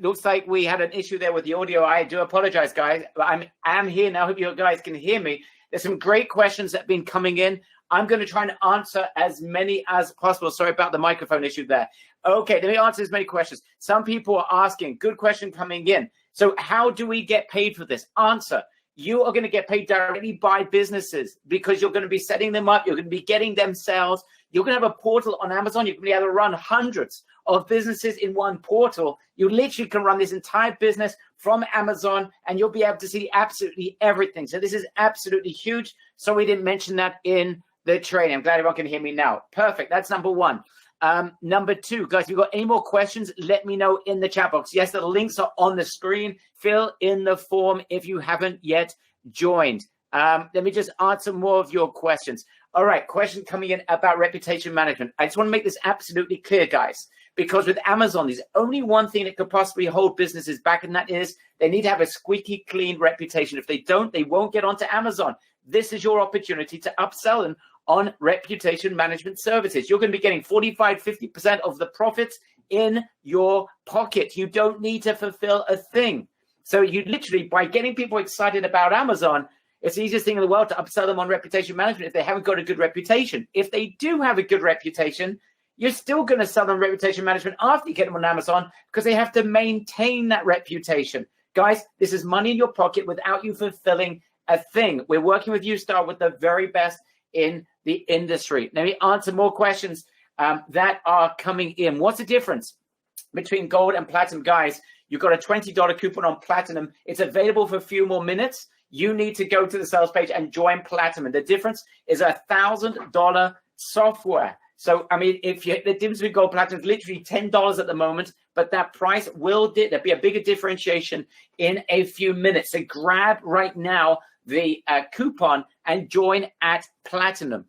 Looks like we had an issue there with the audio. I do apologize, guys. I'm here now. Hope you guys can hear me. There's some great questions that have been coming in. I'm going to try and answer as many as possible. Sorry about the microphone issue there. Okay, let me answer as many questions. Some people are asking, good question coming in. So how do we get paid for this? Answer. You are going to get paid directly by businesses because you're going to be setting them up. You're going to be getting them sales. You're going to have a portal on Amazon. You're going to be able to run hundreds of businesses in one portal. You literally can run this entire business from Amazon, and you'll be able to see absolutely everything. So this is absolutely huge. So we didn't mention that in the training. I'm glad everyone can hear me now. Perfect. That's number one. Number two, guys, if you've got any more questions, let me know in the chat box. Yes, the links are on the screen. Fill in the form if you haven't yet joined. Let me just answer more of your questions. All right, question coming in about reputation management. I just want to make this absolutely clear, guys, because with Amazon, there's only one thing that could possibly hold businesses back, and that is they need to have a squeaky clean reputation. If they don't, they won't get onto Amazon. This is your opportunity to upsell them on reputation management services. You're going to be getting 45, 50% of the profits in your pocket. You don't need to fulfill a thing. So you literally, by getting people excited about Amazon, it's the easiest thing in the world to upsell them on reputation management if they haven't got a good reputation. If they do have a good reputation, you're still going to sell them reputation management after you get them on Amazon because they have to maintain that reputation. Guys, this is money in your pocket without you fulfilling a thing. We're working with Ustar with the very best in the industry. Let me answer more questions that are coming in. What's the difference between gold and platinum? Guys, you've got a $20 coupon on platinum. It's available for a few more minutes. You need to go to the sales page and join platinum. The difference is $1,000 software. So, I mean, the difference between gold and platinum is literally $10 at the moment, but that price will there'll be a bigger differentiation in a few minutes. So grab right now the coupon and join at platinum.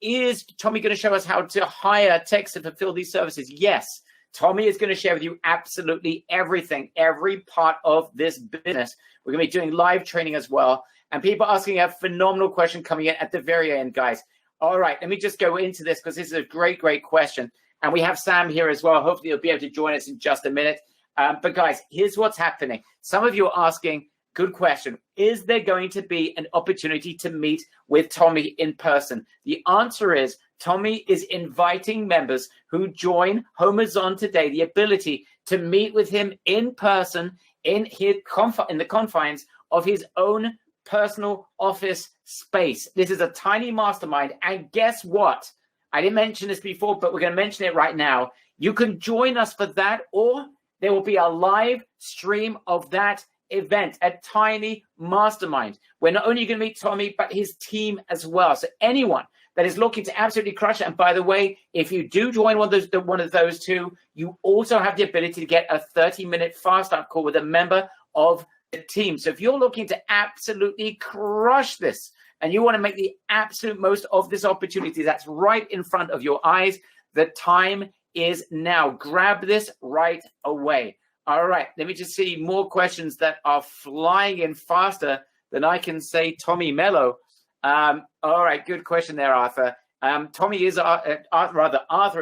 Is Tommy going to show us how to hire techs to fulfill these services? Yes. Tommy is going to share with you absolutely everything, every part of this business. We're going to be doing live training as well. And people asking a phenomenal question coming in at the very end, guys. All right, let me just go into this because this is a great, great question. And we have Sam here as well. Hopefully he'll be able to join us in just a minute. But guys, here's what's happening. Some of you are asking, good question, is there going to be an opportunity to meet with Tommy in person? The answer is Tommy is inviting members who join HomeZon today the ability to meet with him in person in the confines of his own personal office space. This is a tiny mastermind. And guess what? I didn't mention this before, but we're going to mention it right now. You can join us for that, or there will be a live stream of that event, a tiny mastermind. We're not only going to meet Tommy, but his team as well. So anyone that is looking to absolutely crush it. And by the way, if you do join one of those two, you also have the ability to get a 30-minute fast start call with a member of the team. So if you're looking to absolutely crush this and you want to make the absolute most of this opportunity that's right in front of your eyes, the time is now. Grab this right away. All right, let me just see more questions that are flying in faster than I can say Tommy Mello. All right, good question there, Arthur. Arthur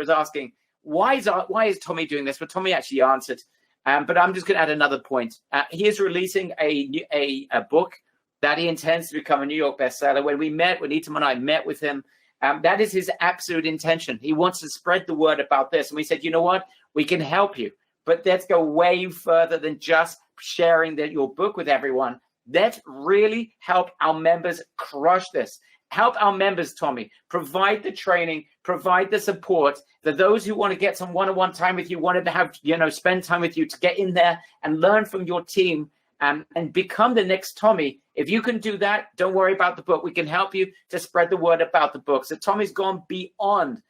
is asking, why is Tommy doing this? But Tommy actually answered. But I'm just going to add another point. He is releasing a book that he intends to become a New York bestseller. When Itam and I met with him, that is his absolute intention. He wants to spread the word about this. And we said, you know what? We can help you. But let's go way further than just sharing your book with everyone. Let's really help our members crush this. Help our members, Tommy. Provide the training, provide the support for those who want to get some one-on-one time with you, wanted to have, spend time with you to get in there and learn from your team and become the next Tommy. If you can do that, don't worry about the book. We can help you to spread the word about the book. So Tommy's gone beyond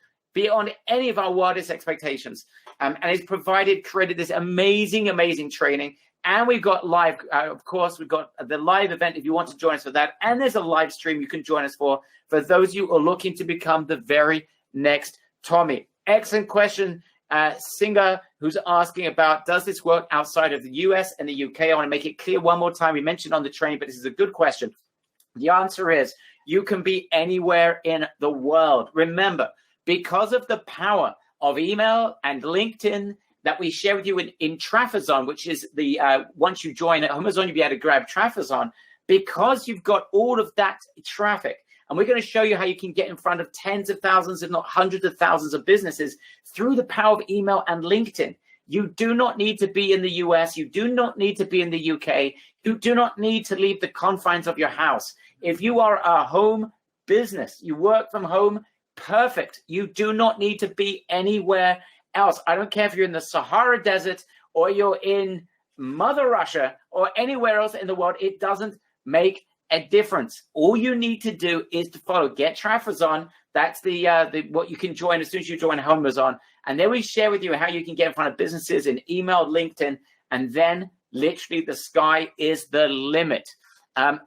any of our wildest expectations. And he's created this amazing, amazing training. And we've got live, of course, we've got the live event if you want to join us for that. And there's a live stream you can join us for those of you who are looking to become the very next Tommy. Excellent question, Singer, who's asking about, does this work outside of the US and the UK? I want to make it clear one more time. We mentioned on the training, but this is a good question. The answer is you can be anywhere in the world. Remember, because of the power of email and LinkedIn that we share with you in Trafazon, which is the once you join at HomeZon, you'll be able to grab Trafazon, because you've got all of that traffic. And we're going to show you how you can get in front of tens of thousands, if not hundreds of thousands of businesses through the power of email and LinkedIn. You do not need to be in the US. You do not need to be in the UK. You do not need to leave the confines of your house. If you are a home business, you work from home, perfect. You do not need to be anywhere else. I don't care if you're in the Sahara Desert or you're in Mother Russia or anywhere else in the world. It doesn't make a difference. All you need to do is to follow Get Traffic. That's the what you can join as soon as you join Amazon. And then we share with you how you can get in front of businesses in email, LinkedIn, and then literally the sky is the limit.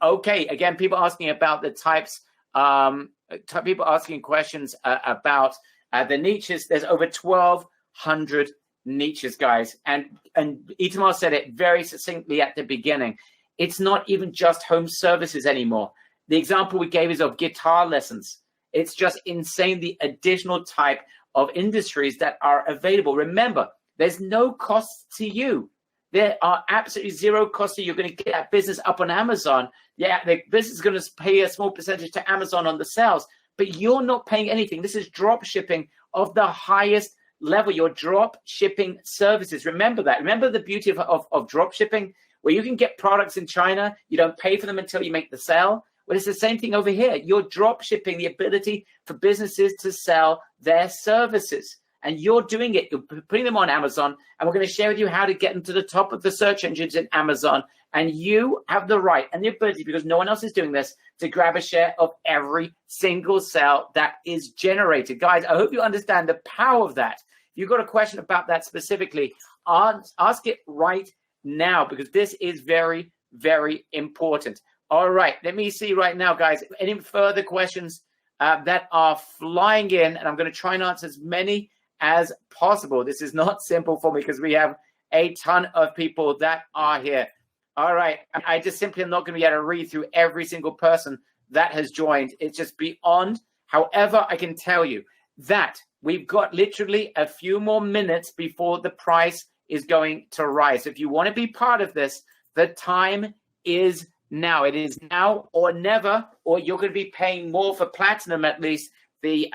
Okay, again, people asking about the types, people asking questions about the niches. There's over 1,200 niches, guys. And Itamar said it very succinctly at the beginning. It's not even just home services anymore. The example we gave is of guitar lessons. It's just insane the additional type of industries that are available. Remember, there's no cost to you. There are absolutely zero cost to you. You're going to get that business up on Amazon. Yeah, the business is going to pay a small percentage to Amazon on the sales, but you're not paying anything. This is drop shipping of the highest level, your drop shipping services. Remember that. Remember the beauty of drop shipping, where you can get products in China. You don't pay for them until you make the sale. Well, it's the same thing over here. You're drop shipping the ability for businesses to sell their services. And you're doing it. You're putting them on Amazon. And we're going to share with you how to get them to the top of the search engines in Amazon. And you have the right and the ability, because no one else is doing this, to grab a share of every single sale that is generated. Guys, I hope you understand the power of that. If you've got a question about that specifically, ask it right now, because this is very, very important. All right, let me see right now, guys, any further questions that are flying in, and I'm going to try and answer as many as possible. This is not simple for me because we have a ton of people that are here. All right, I just simply am not going to be able to read through every single person that has joined. It's just beyond. However, I can tell you that we've got literally a few more minutes before the price is going to rise. If you want to be part of this, the time is now. It is now or never, or you're going to be paying more for platinum. At least the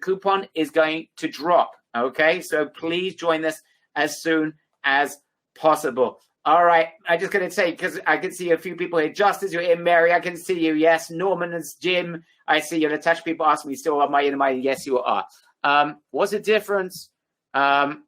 coupon is going to drop. Okay, so please join this as soon as possible. All right, I just going to say, because I can see a few people here. Justice, you're in. Mary, I can see you. Yes, Norman and Jim, I see you. Natasha, people ask me still, am I in my? Yes, you are. What's the difference? Answer,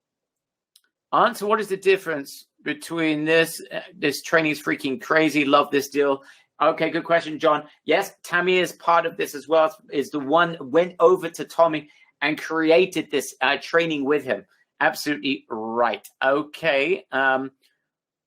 what is the difference between this? This training is freaking crazy. Love this deal. Okay, good question, John. Yes, Tammy is part of this as well. Is the one went over to Tommy and created this training with him. Absolutely right. Okay.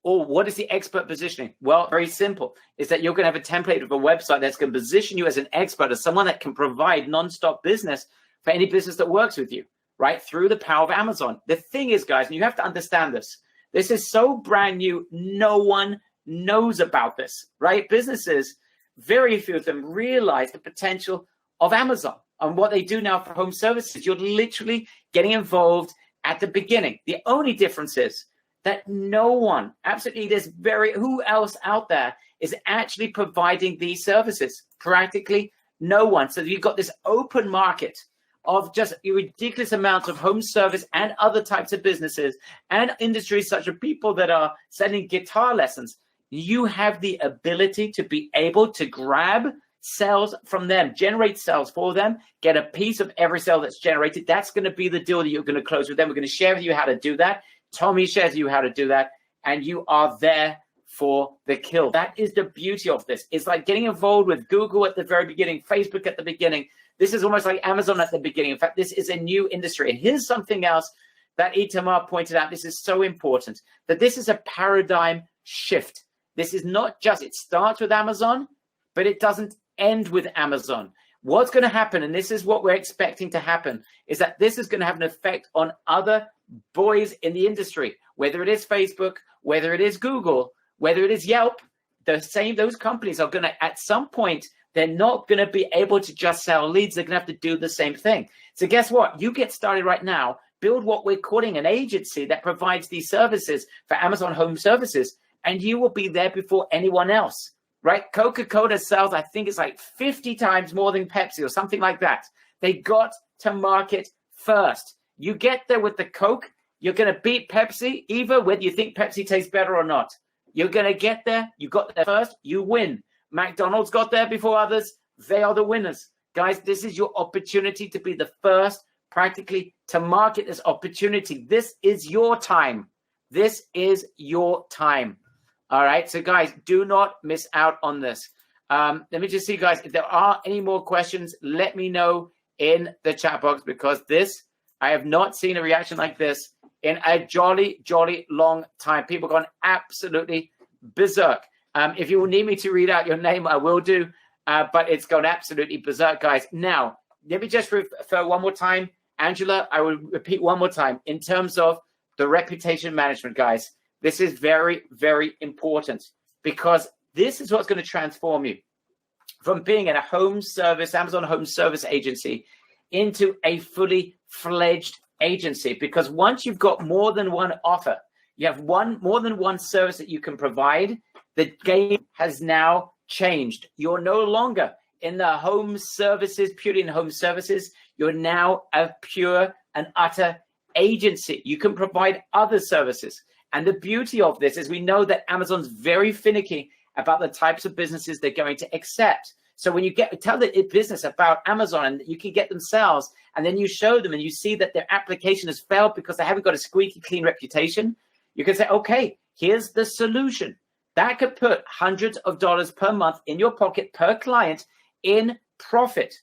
What is the expert positioning? Well, very simple. Is that you're going to have a template of a website that's going to position you as an expert, as someone that can provide nonstop business for any business that works with you, right? Through the power of Amazon. The thing is, guys, and you have to understand this. This is so brand new. No one knows about this, right? Businesses, very few of them realize the potential of Amazon and what they do now for home services. You're literally getting involved at the beginning. The only difference is that no one, absolutely, who else out there is actually providing these services? Practically no one. So you've got this open market of just ridiculous amounts of home service and other types of businesses and industries, such as people that are selling guitar lessons. You have the ability to be able to grab sales from them, generate sales for them, get a piece of every sale that's generated. That's going to be the deal that you're going to close with them. We're going to share with you how to do that. Tommy shares you how to do that, and you are there for the kill. That is the beauty of this. It's like getting involved with Google at the very beginning, Facebook at the beginning. This is almost like Amazon at the beginning. In fact, this is a new industry. And here's something else that Itamar pointed out. This is so important, that this is a paradigm shift. This is not just, it starts with Amazon, but it doesn't end with Amazon. What's going to happen, and this is what we're expecting to happen, is that this is going to have an effect on other boys in the industry, whether it is Facebook, whether it is Google, whether it is Yelp. Those companies are going to, at some point, they're not going to be able to just sell leads. They're going to have to do the same thing. So guess what? You get started right now, build what we're calling an agency that provides these services for Amazon Home Services, and you will be there before anyone else, right? Coca-Cola sells, I think it's like 50 times more than Pepsi or something like that. They got to market first. You get there with the Coke, you're going to beat Pepsi, either whether you think Pepsi tastes better or not. You're going to get there. You got there first, you win. McDonald's got there before others. They are the winners. Guys, this is your opportunity to be the first practically to market this opportunity. This is your time. This is your time. All right. So guys, do not miss out on this. Let me just see, guys, if there are any more questions, let me know in the chat box, because I have not seen a reaction like this in a jolly, jolly long time. People gone absolutely berserk. If you will need me to read out your name, I will do, but it's gone absolutely berserk, guys. Now, let me just refer one more time. Angela, I will repeat one more time. In terms of the reputation management, guys, this is very, very important, because this is what's going to transform you from being in a home service, Amazon home service agency, into a fully fledged agency. Because once you've got more than one offer, you have more than one service that you can provide, the game has now changed. You're no longer in the home services, purely in home services. You're now a pure and utter agency. You can provide other services. And the beauty of this is we know that Amazon's very finicky about the types of businesses they're going to accept. So when you tell the business about Amazon, and you can get them sales, and then you show them and you see that their application has failed because they haven't got a squeaky clean reputation, you can say, okay, here's the solution. That could put hundreds of dollars per month in your pocket per client in profit.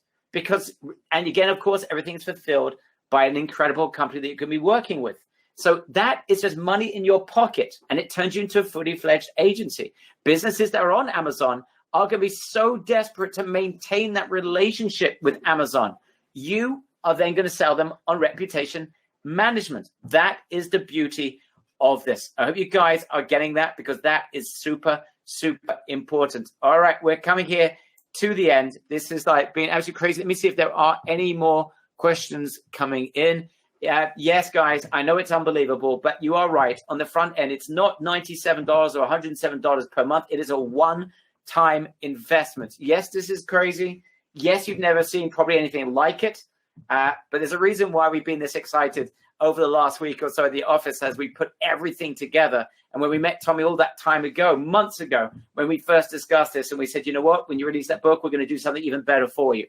And again, of course, everything's fulfilled by an incredible company that you can be working with. So that is just money in your pocket, and it turns you into a fully fledged agency. Businesses that are on Amazon are going to be so desperate to maintain that relationship with Amazon. You are then going to sell them on reputation management. That is the beauty of this. I hope you guys are getting that, because that is super, super important. All right, we're coming here to the end. This is like being absolutely crazy. Let me see if there are any more questions coming in. Yes, guys, I know it's unbelievable, but you are right. On the front end, it's not $97 or $107 per month. It is a one-time investment. Yes, this is crazy. Yes, you've never seen probably anything like it, but there's a reason why we've been this excited over the last week or so at the office as we put everything together. And when we met Tommy all that time ago, months ago, when we first discussed this, and we said, you know what, when you release that book, we're going to do something even better for you.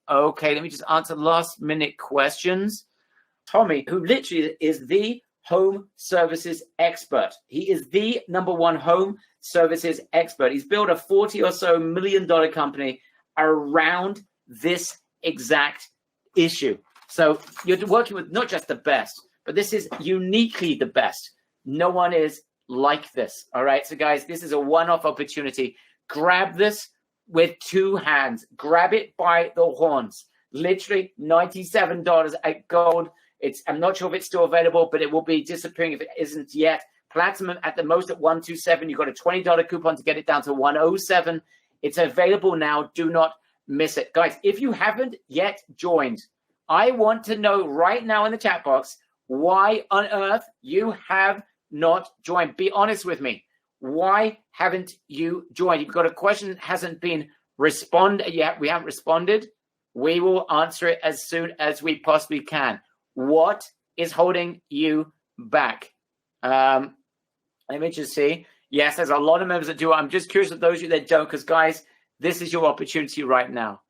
Okay, let me just answer last minute questions. Tommy, who literally is the home services expert. He is the #1 home services expert. He's built a $40 million or so company around this exact issue. So you're working with not just the best, but this is uniquely the best. No one is like this. All right. So guys, this is a one-off opportunity. Grab this with two hands. Grab it by the horns. Literally $97 at gold. I'm not sure if it's still available, but it will be disappearing if it isn't yet. Platinum at the most at $127. You've got a $20 coupon to get it down to $107. It's available now. Do not miss it. Guys, if you haven't yet joined, I want to know right now in the chat box why on earth you have not joined. Be honest with me. Why haven't you joined? You've got a question that hasn't been responded yet. We haven't responded. We will answer it as soon as we possibly can. What is holding you back? Let me just see. Yes, there's a lot of members that do. I'm just curious of those of you that don't, because guys, this is your opportunity right now.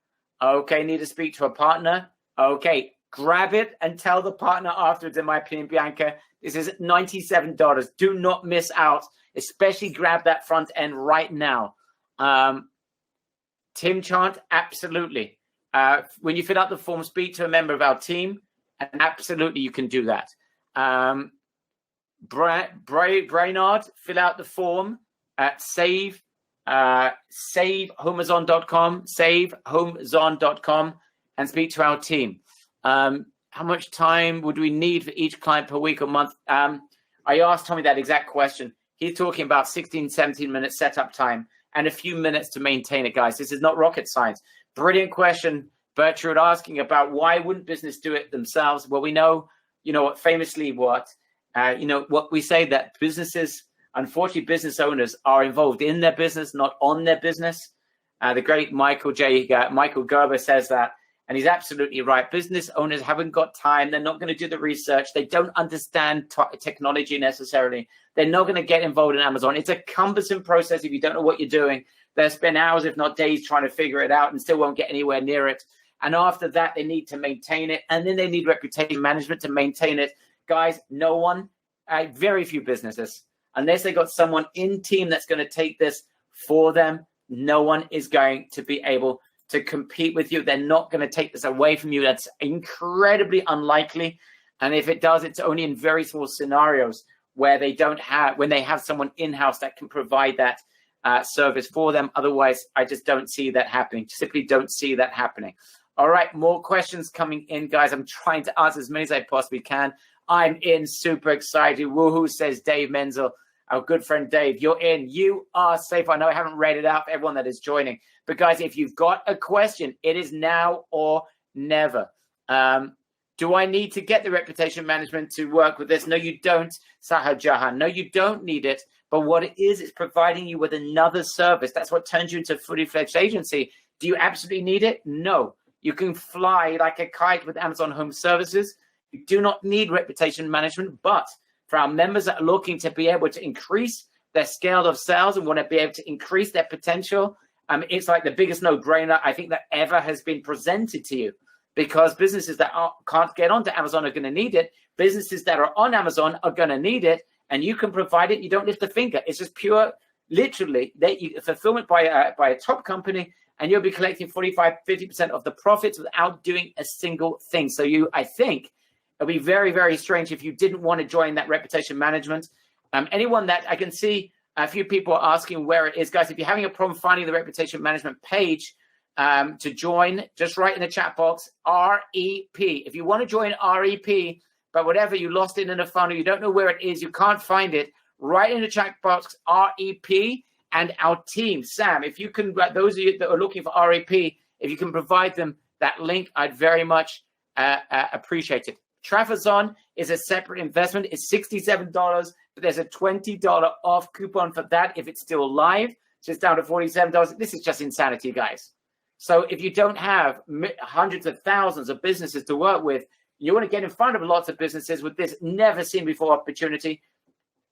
Okay, need to speak to a partner. Okay, grab it and tell the partner afterwards, in my opinion, Bianca. This is $97. Do not miss out. Especially grab that front end right now. Tim Chant, absolutely. When you fill out the form, speak to a member of our team, and absolutely you can do that. Brainard, fill out the form at savehomazon.com, and speak to our team. How much time would we need for each client per week or month? I asked Tommy that exact question. He's talking about 16, 17 minutes setup time and a few minutes to maintain it, guys. This is not rocket science. Brilliant question, Bertrand, asking about why wouldn't business do it themselves? Well, we know, famously what we say, that businesses, unfortunately, business owners are involved in their business, not on their business. The great Michael Gerber says that, and he's absolutely right. Business owners haven't got time. They're not going to do the research. They don't understand technology necessarily. They're not going to get involved in Amazon. It's a cumbersome process if you don't know what you're doing. They'll spend hours, if not days, trying to figure it out and still won't get anywhere near it. And after that, they need to maintain it. And then they need reputation management to maintain it. Guys, very few businesses, unless they got someone in team that's going to take this for them, No one is going to be able to compete with you. They're not going to take this away from you. That's incredibly unlikely. And if it does, it's only in very small scenarios where they don't have, when they have someone in-house that can provide that service for them. Otherwise, I just don't see that happening. Simply don't see that happening. All right, more questions coming in, guys. I'm trying to answer as many as I possibly can. I'm in, super excited. Woohoo, says Dave Menzel, our good friend Dave. You're in. You are safe. I know I haven't read it out for everyone that is joining. But, guys, if you've got a question, it is now or never. Do I need to get the reputation management to work with this? No, you don't, Sahar Jahan. No, you don't need it. But what it is providing you with another service. That's what turns you into a fully fledged agency. Do you absolutely need it? No. You can fly like a kite with Amazon Home Services. You do not need reputation management. But for our members that are looking to be able to increase their scale of sales and want to be able to increase their potential, it's like the biggest no-brainer I think that ever has been presented to you. Because businesses that can't get onto Amazon are going to need it. Businesses that are on Amazon are going to need it. And you can provide it. You don't lift a finger. It's just pure, literally, fulfillment by a top company. And you'll be collecting 45-50% of the profits without doing a single thing. So I think it'll be very, very strange if you didn't want to join that reputation management. Anyone that I can see, a few people are asking where it is. Guys, if you're having a problem finding the reputation management page, to join, just write in the chat box, REP. If you want to join REP, but whatever, you lost it in a funnel, you don't know where it is, you can't find it, write in the chat box, REP, and our team. Sam, if you can, those of you that are looking for REP, if you can provide them that link, I'd very much appreciate it. Trafazon is a separate investment. It's $67, but there's a $20 off coupon for that if it's still live. So it's down to $47. This is just insanity, guys. So if you don't have hundreds of thousands of businesses to work with, you want to get in front of lots of businesses with this never seen before opportunity,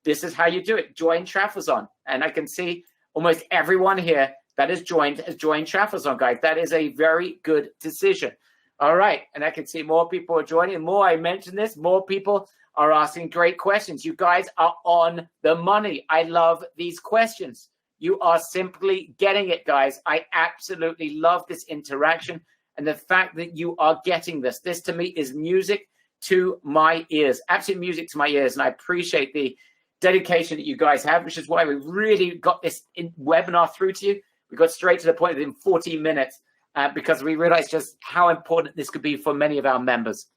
this is how you do it. Join Trafazon. And I can see almost everyone here that has joined Trafazon, guys. That is a very good decision. All right. And I can see more people are joining. The more I mention this, more people are asking great questions. You guys are on the money. I love these questions. You are simply getting it, guys. I absolutely love this interaction and the fact that you are getting this. This, to me, is music to my ears, absolute music to my ears. And I appreciate the dedication that you guys have, which is why we really got this webinar through to you. We got straight to the point within 14 minutes because we realized just how important this could be for many of our members.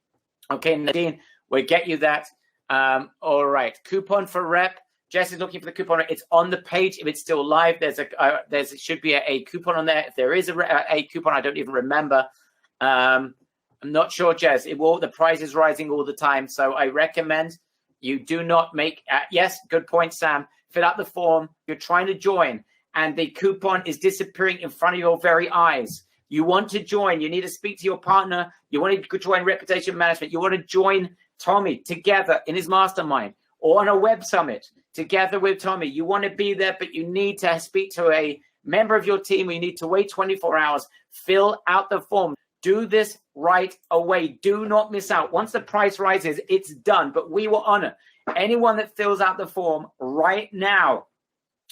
Okay, Nadine, we'll get you that. All right, coupon for rep. Jess is looking for the coupon. It's on the page. If it's still live, there should be a coupon on there. If there is a coupon, I don't even remember. I'm not sure, Jess. The price is rising all the time. So I recommend you do not make, yes, good point, Sam. Fill out the form. You're trying to join and the coupon is disappearing in front of your very eyes. You want to join. You need to speak to your partner. You want to join reputation management. You want to join Tommy together in his mastermind or on a web summit together with Tommy. You want to be there, but you need to speak to a member of your team. You need to wait 24 hours. Fill out the form. Do this right away. Do not miss out. Once the price rises, it's done. But we will honor anyone that fills out the form right now.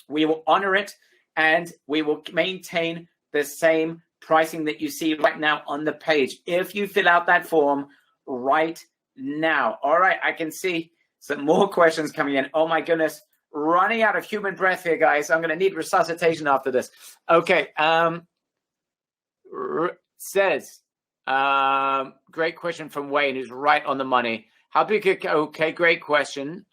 We will honor it, and we will maintain the same pricing that you see right now on the page if you fill out that form right now. All right, I can see some more questions coming in. Oh my goodness, running out of human breath here, guys. I'm going to need resuscitation after this. Okay, says, great question from Wayne, who's right on the money. How big? Okay, great question.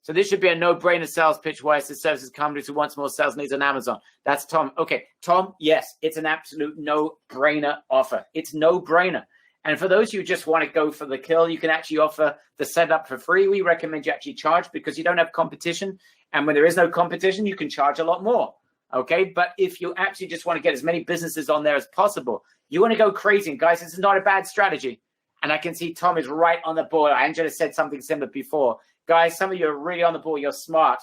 So this should be a no-brainer sales pitch. Why is the services companies who wants more sales needs on Amazon? That's Tom. Okay, Tom, yes, it's an absolute no-brainer offer. It's no-brainer. And for those who just want to go for the kill, you can actually offer the setup for free. We recommend you actually charge because you don't have competition. And when there is no competition, you can charge a lot more. Okay, but if you actually just want to get as many businesses on there as possible, you want to go crazy. And guys, this is not a bad strategy. And I can see Tom is right on the board. Angela said something similar before. Guys, some of you are really on the ball. You're smart.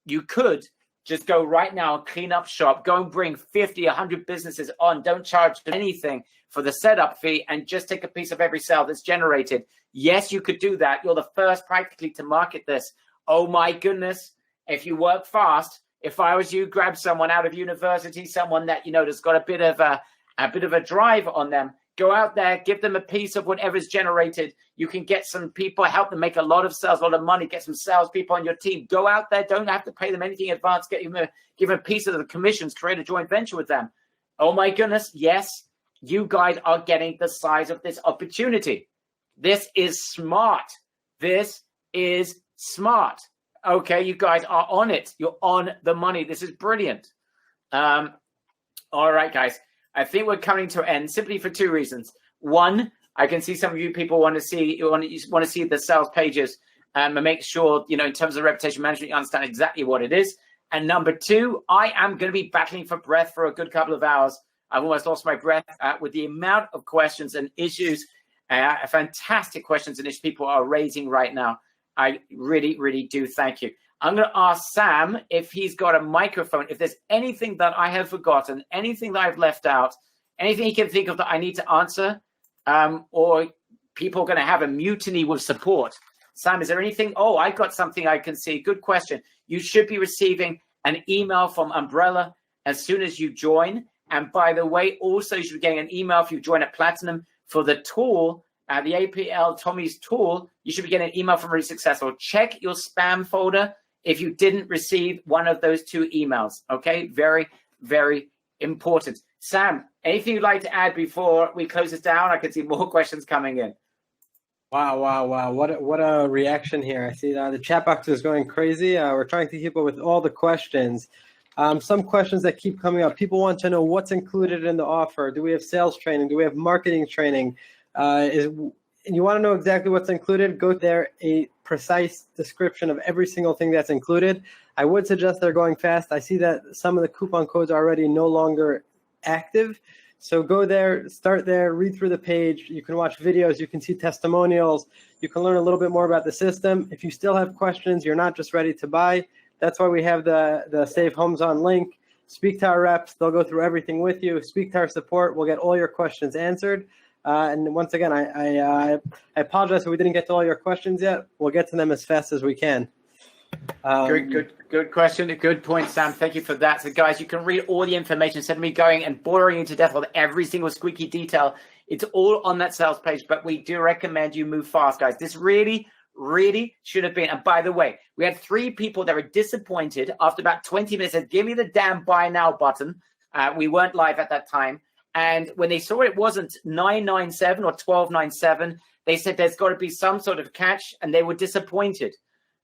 You could just go right now and clean up shop. Go and bring 50, 100 businesses on. Don't charge anything for the setup fee and just take a piece of every sale that's generated. Yes, you could do that. You're the first practically to market this. Oh, my goodness. If you work fast, If I was you, grab someone out of university, someone that, that's got a bit of a drive on them. Go out there, give them a piece of whatever's generated. You can get some people, help them make a lot of sales, a lot of money, get some salespeople on your team. Go out there, don't have to pay them anything in advance, give them a piece of the commissions, create a joint venture with them. Oh my goodness, yes, you guys are getting the size of this opportunity. This is smart. This is smart. Okay, you guys are on it. You're on the money. This is brilliant. All right, guys. I think we're coming to an end simply for two reasons. One, I can see some of you people want to see the sales pages and make sure, in terms of reputation management, you understand exactly what it is. And number two, I am going to be battling for breath for a good couple of hours. I've almost lost my breath with the amount of questions and issues, fantastic questions and issues people are raising right now. I really, really do thank you. I'm going to ask Sam if he's got a microphone, if there's anything that I have forgotten, anything that I've left out, anything he can think of that I need to answer, or people are going to have a mutiny with support. Sam, is there anything? Oh, I've got something I can see. Good question. You should be receiving an email from Umbrella as soon as you join. And by the way, also you should be getting an email if you join at Platinum for the tool, the APL Tommy's tool. You should be getting an email from Really Successful. Check your spam folder if you didn't receive one of those two emails, okay? Very, very important. Sam, anything you'd like to add before we close this down? I can see more questions coming in. Wow. What a reaction here. I see the chat box is going crazy. We're trying to keep up with all the questions. Some questions that keep coming up. People want to know what's included in the offer. Do we have sales training? Do we have marketing training? And you want to know exactly what's included, go there, a precise description of every single thing that's included. I would suggest they're going fast. I see that some of the coupon codes are already no longer active. So go there, start there, read through the page. You can watch videos. You can see testimonials. You can learn a little bit more about the system. If you still have questions, you're not just ready to buy. That's why we have the Save Homes On link. Speak to our reps. They'll go through everything with you. Speak to our support. We'll get all your questions answered. And once again, I apologize if we didn't get to all your questions yet. We'll get to them as fast as we can. Good question. A good point, Sam. Thank you for that. So, guys, you can read all the information instead of me going and boring you to death with every single squeaky detail. It's all on that sales page, but we do recommend you move fast, guys. This really should have been. And by the way, we had 3 people that were disappointed after about 20 minutes. Said, "Give me the damn buy now button." We weren't live at that time. And when they saw it wasn't 997 or 1297, they said there's got to be some sort of catch, and they were disappointed.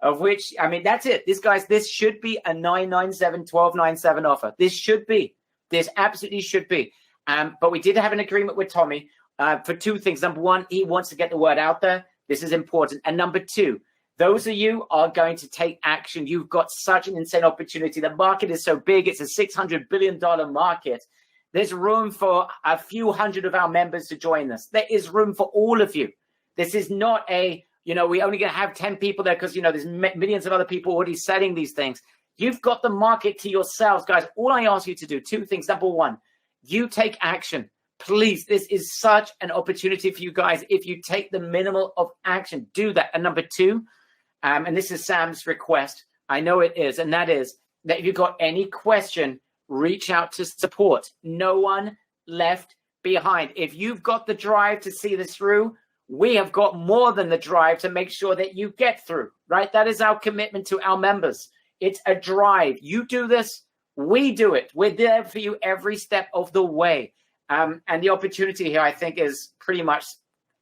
Of which, I mean, that's it. This should be a 997, 1297 offer. This absolutely should be. But we did have an agreement with Tommy for 2 things. Number 1, he wants to get the word out there. This is important. And number 2, those of you are going to take action. You've got such an insane opportunity. The market is so big. It's a $600 billion market. There's room for a few hundred of our members to join us. There is room for all of you. This is not we're only going to have 10 people there because, there's millions of other people already selling these things. You've got the market to yourselves, guys. All I ask you to do, 2 things. Number 1, you take action. Please, this is such an opportunity for you guys. If you take the minimal of action, do that. And number 2, and this is Sam's request, I know it is, and that is that if you've got any question, reach out to support. No one left behind. If you've got the drive to see this through, we have got more than the drive to make sure that you get through, right? That is our commitment to our members. It's a drive. You do this, we do it. We're there for you every step of the way. And the opportunity here, I think, is pretty much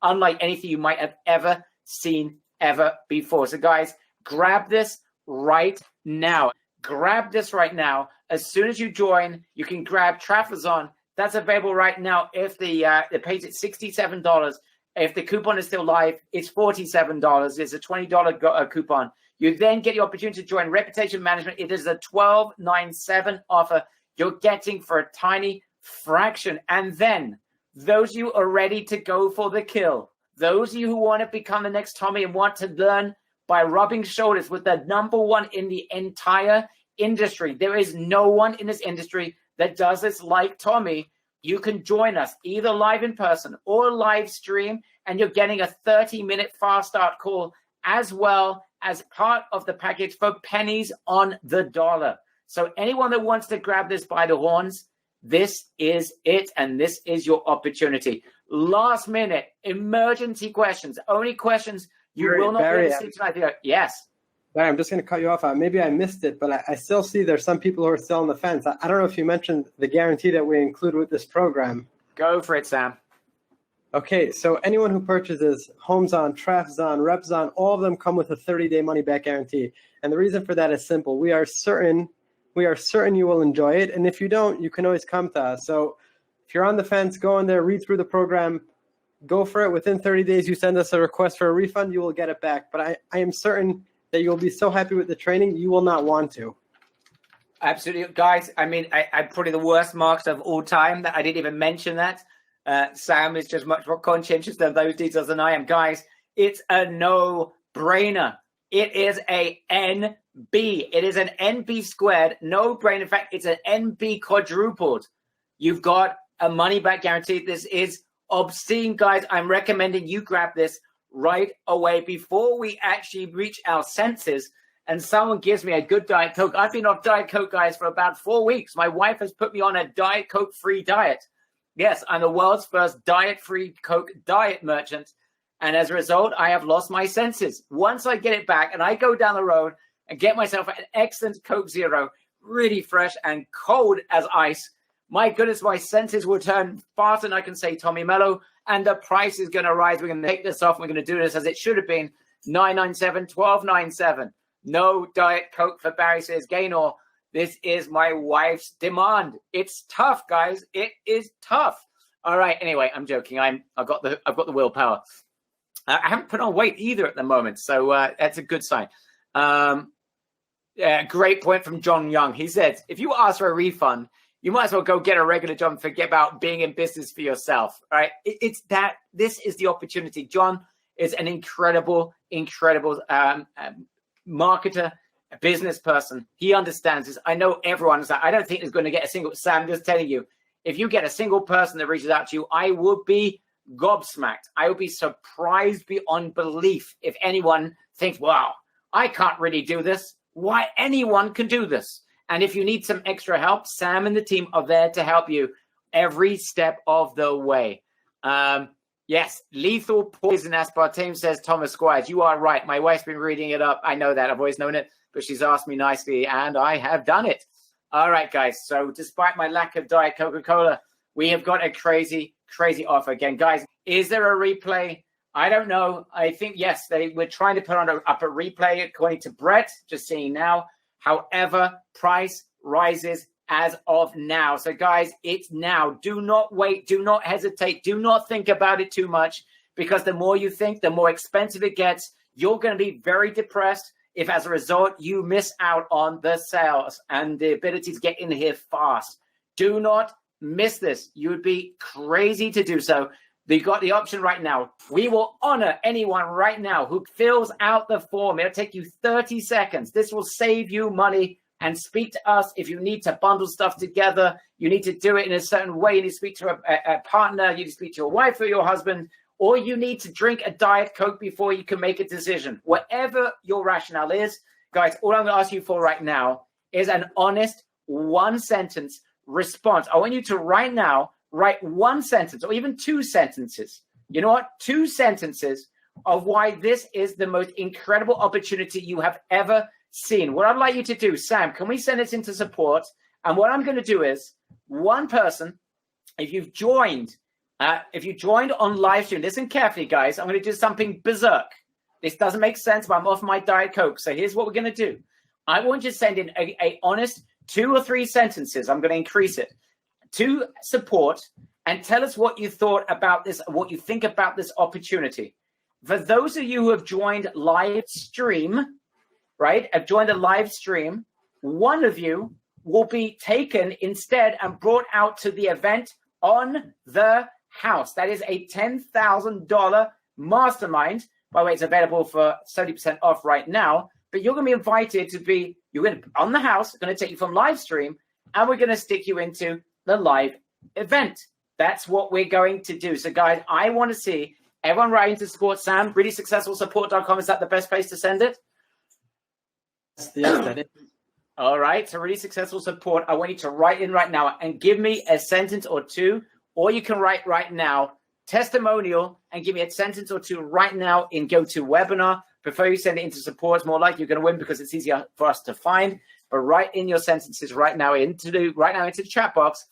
unlike anything you might have ever seen ever before. So, guys, grab this right now. Grab this right now. As soon as you join, you can grab Trafazon. That's available right now. If the page at $67, if the coupon is still live, it's $47. It's a $20 coupon. You then get the opportunity to join Reputation Management. It is a $12.97 offer you're getting for a tiny fraction. And then those of you are ready to go for the kill, those of you who want to become the next Tommy and want to learn by rubbing shoulders with the number 1 in the entire industry. There is no one in this industry that does this like Tommy. You can join us either live in person or live stream, and you're getting a 30-minute fast start call as well as part of the package for pennies on the dollar. So anyone that wants to grab this by the horns, this is it, and this is your opportunity. Last minute emergency questions, only questions you will not be able to see tonight. Yes. Barry, I'm just going to cut you off. Maybe I missed it, but I still see there's some people who are still on the fence. I don't know if you mentioned the guarantee that we include with this program. Go for it, Sam. Okay, so anyone who purchases HomeZon, TraftZon, RepZon, all of them come with a 30-day money-back guarantee. And the reason for that is simple. We are certain you will enjoy it. And if you don't, you can always come to us. So if you're on the fence, go in there, read through the program, go for it. Within 30 days, you send us a request for a refund, you will get it back. But I am certain that you'll be so happy with the training, you will not want to. Absolutely. Guys, I mean, I'm probably the worst marketer of all time that I didn't even mention that. Sam is just much more conscientious of those details than I am. Guys, it's a no-brainer. It is a NB. It is an NB squared, no-brainer. In fact, it's an NB quadrupled. You've got a money-back guarantee. This is obscene, guys. I'm recommending you grab this right away before we actually reach our senses and someone gives me a good Diet Coke. I've been off Diet Coke, guys, for about 4 weeks. My wife has put me on a Diet Coke-free diet. Yes, I'm the world's first diet-free Coke diet merchant. And as a result, I have lost my senses. Once I get it back and I go down the road and get myself an excellent Coke Zero, really fresh and cold as ice, my goodness, my senses will turn faster than I can say Tommy Mello, and the price is going to rise. We're going to take this off. We're going to do this as it should have been, $9.97, $12.97. No Diet Coke for Barry, says Gaynor. This is my wife's demand. It's tough, guys. It is tough. All right. Anyway, I'm joking. I've got the willpower. I haven't put on weight either at the moment, so that's a good sign. Great point from John Young. He said, if you ask for a refund, you might as well go get a regular job and forget about being in business for yourself. All right. It's that this is the opportunity. John is an incredible marketer, a business person. He understands this. I know everyone is that. I don't think there's going to get a single, Sam, just telling you, if you get a single person that reaches out to you, I would be gobsmacked. I would be surprised beyond belief if anyone thinks, wow, I can't really do this. Why anyone can do this. And if you need some extra help, Sam and the team are there to help you every step of the way. Yes, lethal poison aspartame, says Thomas Squires. You are right. My wife's been reading it up. I know that. I've always known it, but she's asked me nicely, and I have done it. All right, guys. So despite my lack of Diet Coca-Cola, we have got a crazy, crazy offer again. Guys, is there a replay? I don't know. I think, yes, we're trying to put on up a replay according to Brett, just seeing now. However, price rises as of now. So, guys, it's now. Do not wait. Do not hesitate. Do not think about it too much, because the more you think, the more expensive it gets. You're going to be very depressed if, as a result, you miss out on the sales and the ability to get in here fast. Do not miss this. You would be crazy to do so. You've got the option right now. We will honor anyone right now who fills out the form. It'll take you 30 seconds. This will save you money. And speak to us if you need to bundle stuff together. You need to do it in a certain way. You need to speak to a partner. You need to speak to your wife or your husband. Or you need to drink a Diet Coke before you can make a decision. Whatever your rationale is, guys, all I'm going to ask you for right now is an honest one-sentence response. I want you to right now write one sentence or even 2 sentences. You know what? 2 sentences of why this is the most incredible opportunity you have ever seen. What I'd like you to do, Sam, can we send this into support? And what I'm going to do is, one person, if you've joined on live stream, listen carefully, guys. I'm going to do something berserk. This doesn't make sense, but I'm off my Diet Coke. So here's what we're going to do. I want you to send in a honest 2 or 3 sentences. I'm going to increase it to support and tell us what you thought about this, what you think about this opportunity. For those of you who have joined live stream, right? I've joined a live stream. One of you will be taken instead and brought out to the event on the house. That is a $10,000 mastermind. By the way, it's available for 70% off right now. But you're going to be invited to be, you're going to on the house, going to take you from live stream, and we're going to stick you into the live event. That's what we're going to do. So, guys, I want to see everyone writing to support Sam. ReallySuccessfulSupport.com. Is that the best place to send it? Yes, that is. All right. So really successful support. I want you to write in right now and give me a sentence or two, or you can write right now testimonial and give me a sentence or two right now in GoToWebinar. Before you send it into support, it's more likely you're going to win because it's easier for us to find. But write in your sentences right now into the chat box,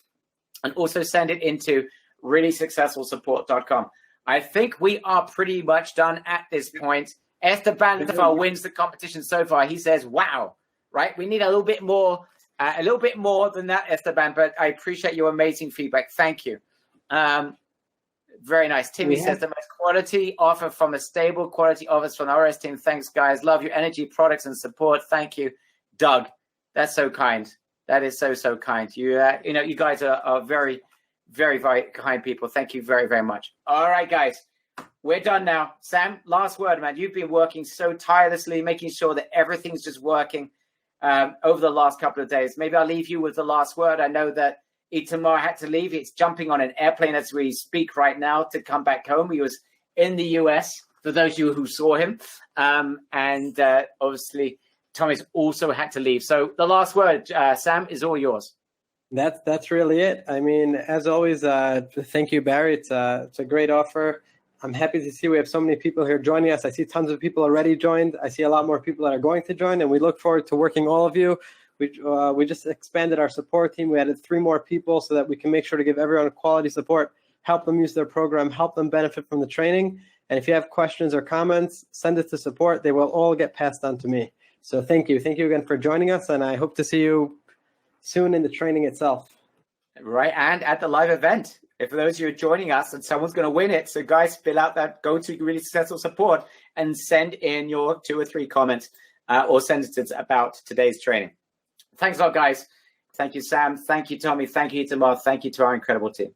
and also send it into reallysuccessfulsupport.com. I think we are pretty much done at this point. Esteban wins the competition so far. He says, "Wow." Right? We need a little bit more than that, Esteban. But I appreciate your amazing feedback. Thank you. Very nice. Timmy says the most quality offer from a stable quality offers from the RS team. Thanks, guys. Love your energy, products, and support. Thank you, Doug. That's so kind. That is so kind. You you guys are very, very, very kind people. Thank you very, very much. All right, guys. We're done now. Sam, last word, man. You've been working so tirelessly, making sure that everything's just working over the last couple of days. Maybe I'll leave you with the last word. I know that Itamar had to leave. It's jumping on an airplane as we speak right now to come back home. He was in the US, for those of you who saw him. And obviously, Tommy's also had to leave. So the last word, Sam, is all yours. That's really it. I mean, as always, thank you, Barry. It's a great offer. I'm happy to see we have so many people here joining us. I see tons of people already joined. I see a lot more people that are going to join, and we look forward to working all of you. We just expanded our support team. We added 3 more people so that we can make sure to give everyone quality support, help them use their program, help them benefit from the training. And if you have questions or comments, send it to support. They will all get passed on to me. So thank you. Thank you again for joining us, and I hope to see you soon in the training itself. Right, and at the live event. If for those of you who are joining us, and someone's going to win it, so guys, fill out that go to Really Successful Support and send in your 2 or 3 comments or sentences about today's training. Thanks a lot, guys. Thank you, Sam. Thank you, Tommy. Thank you, Tamar. Thank you to our incredible team.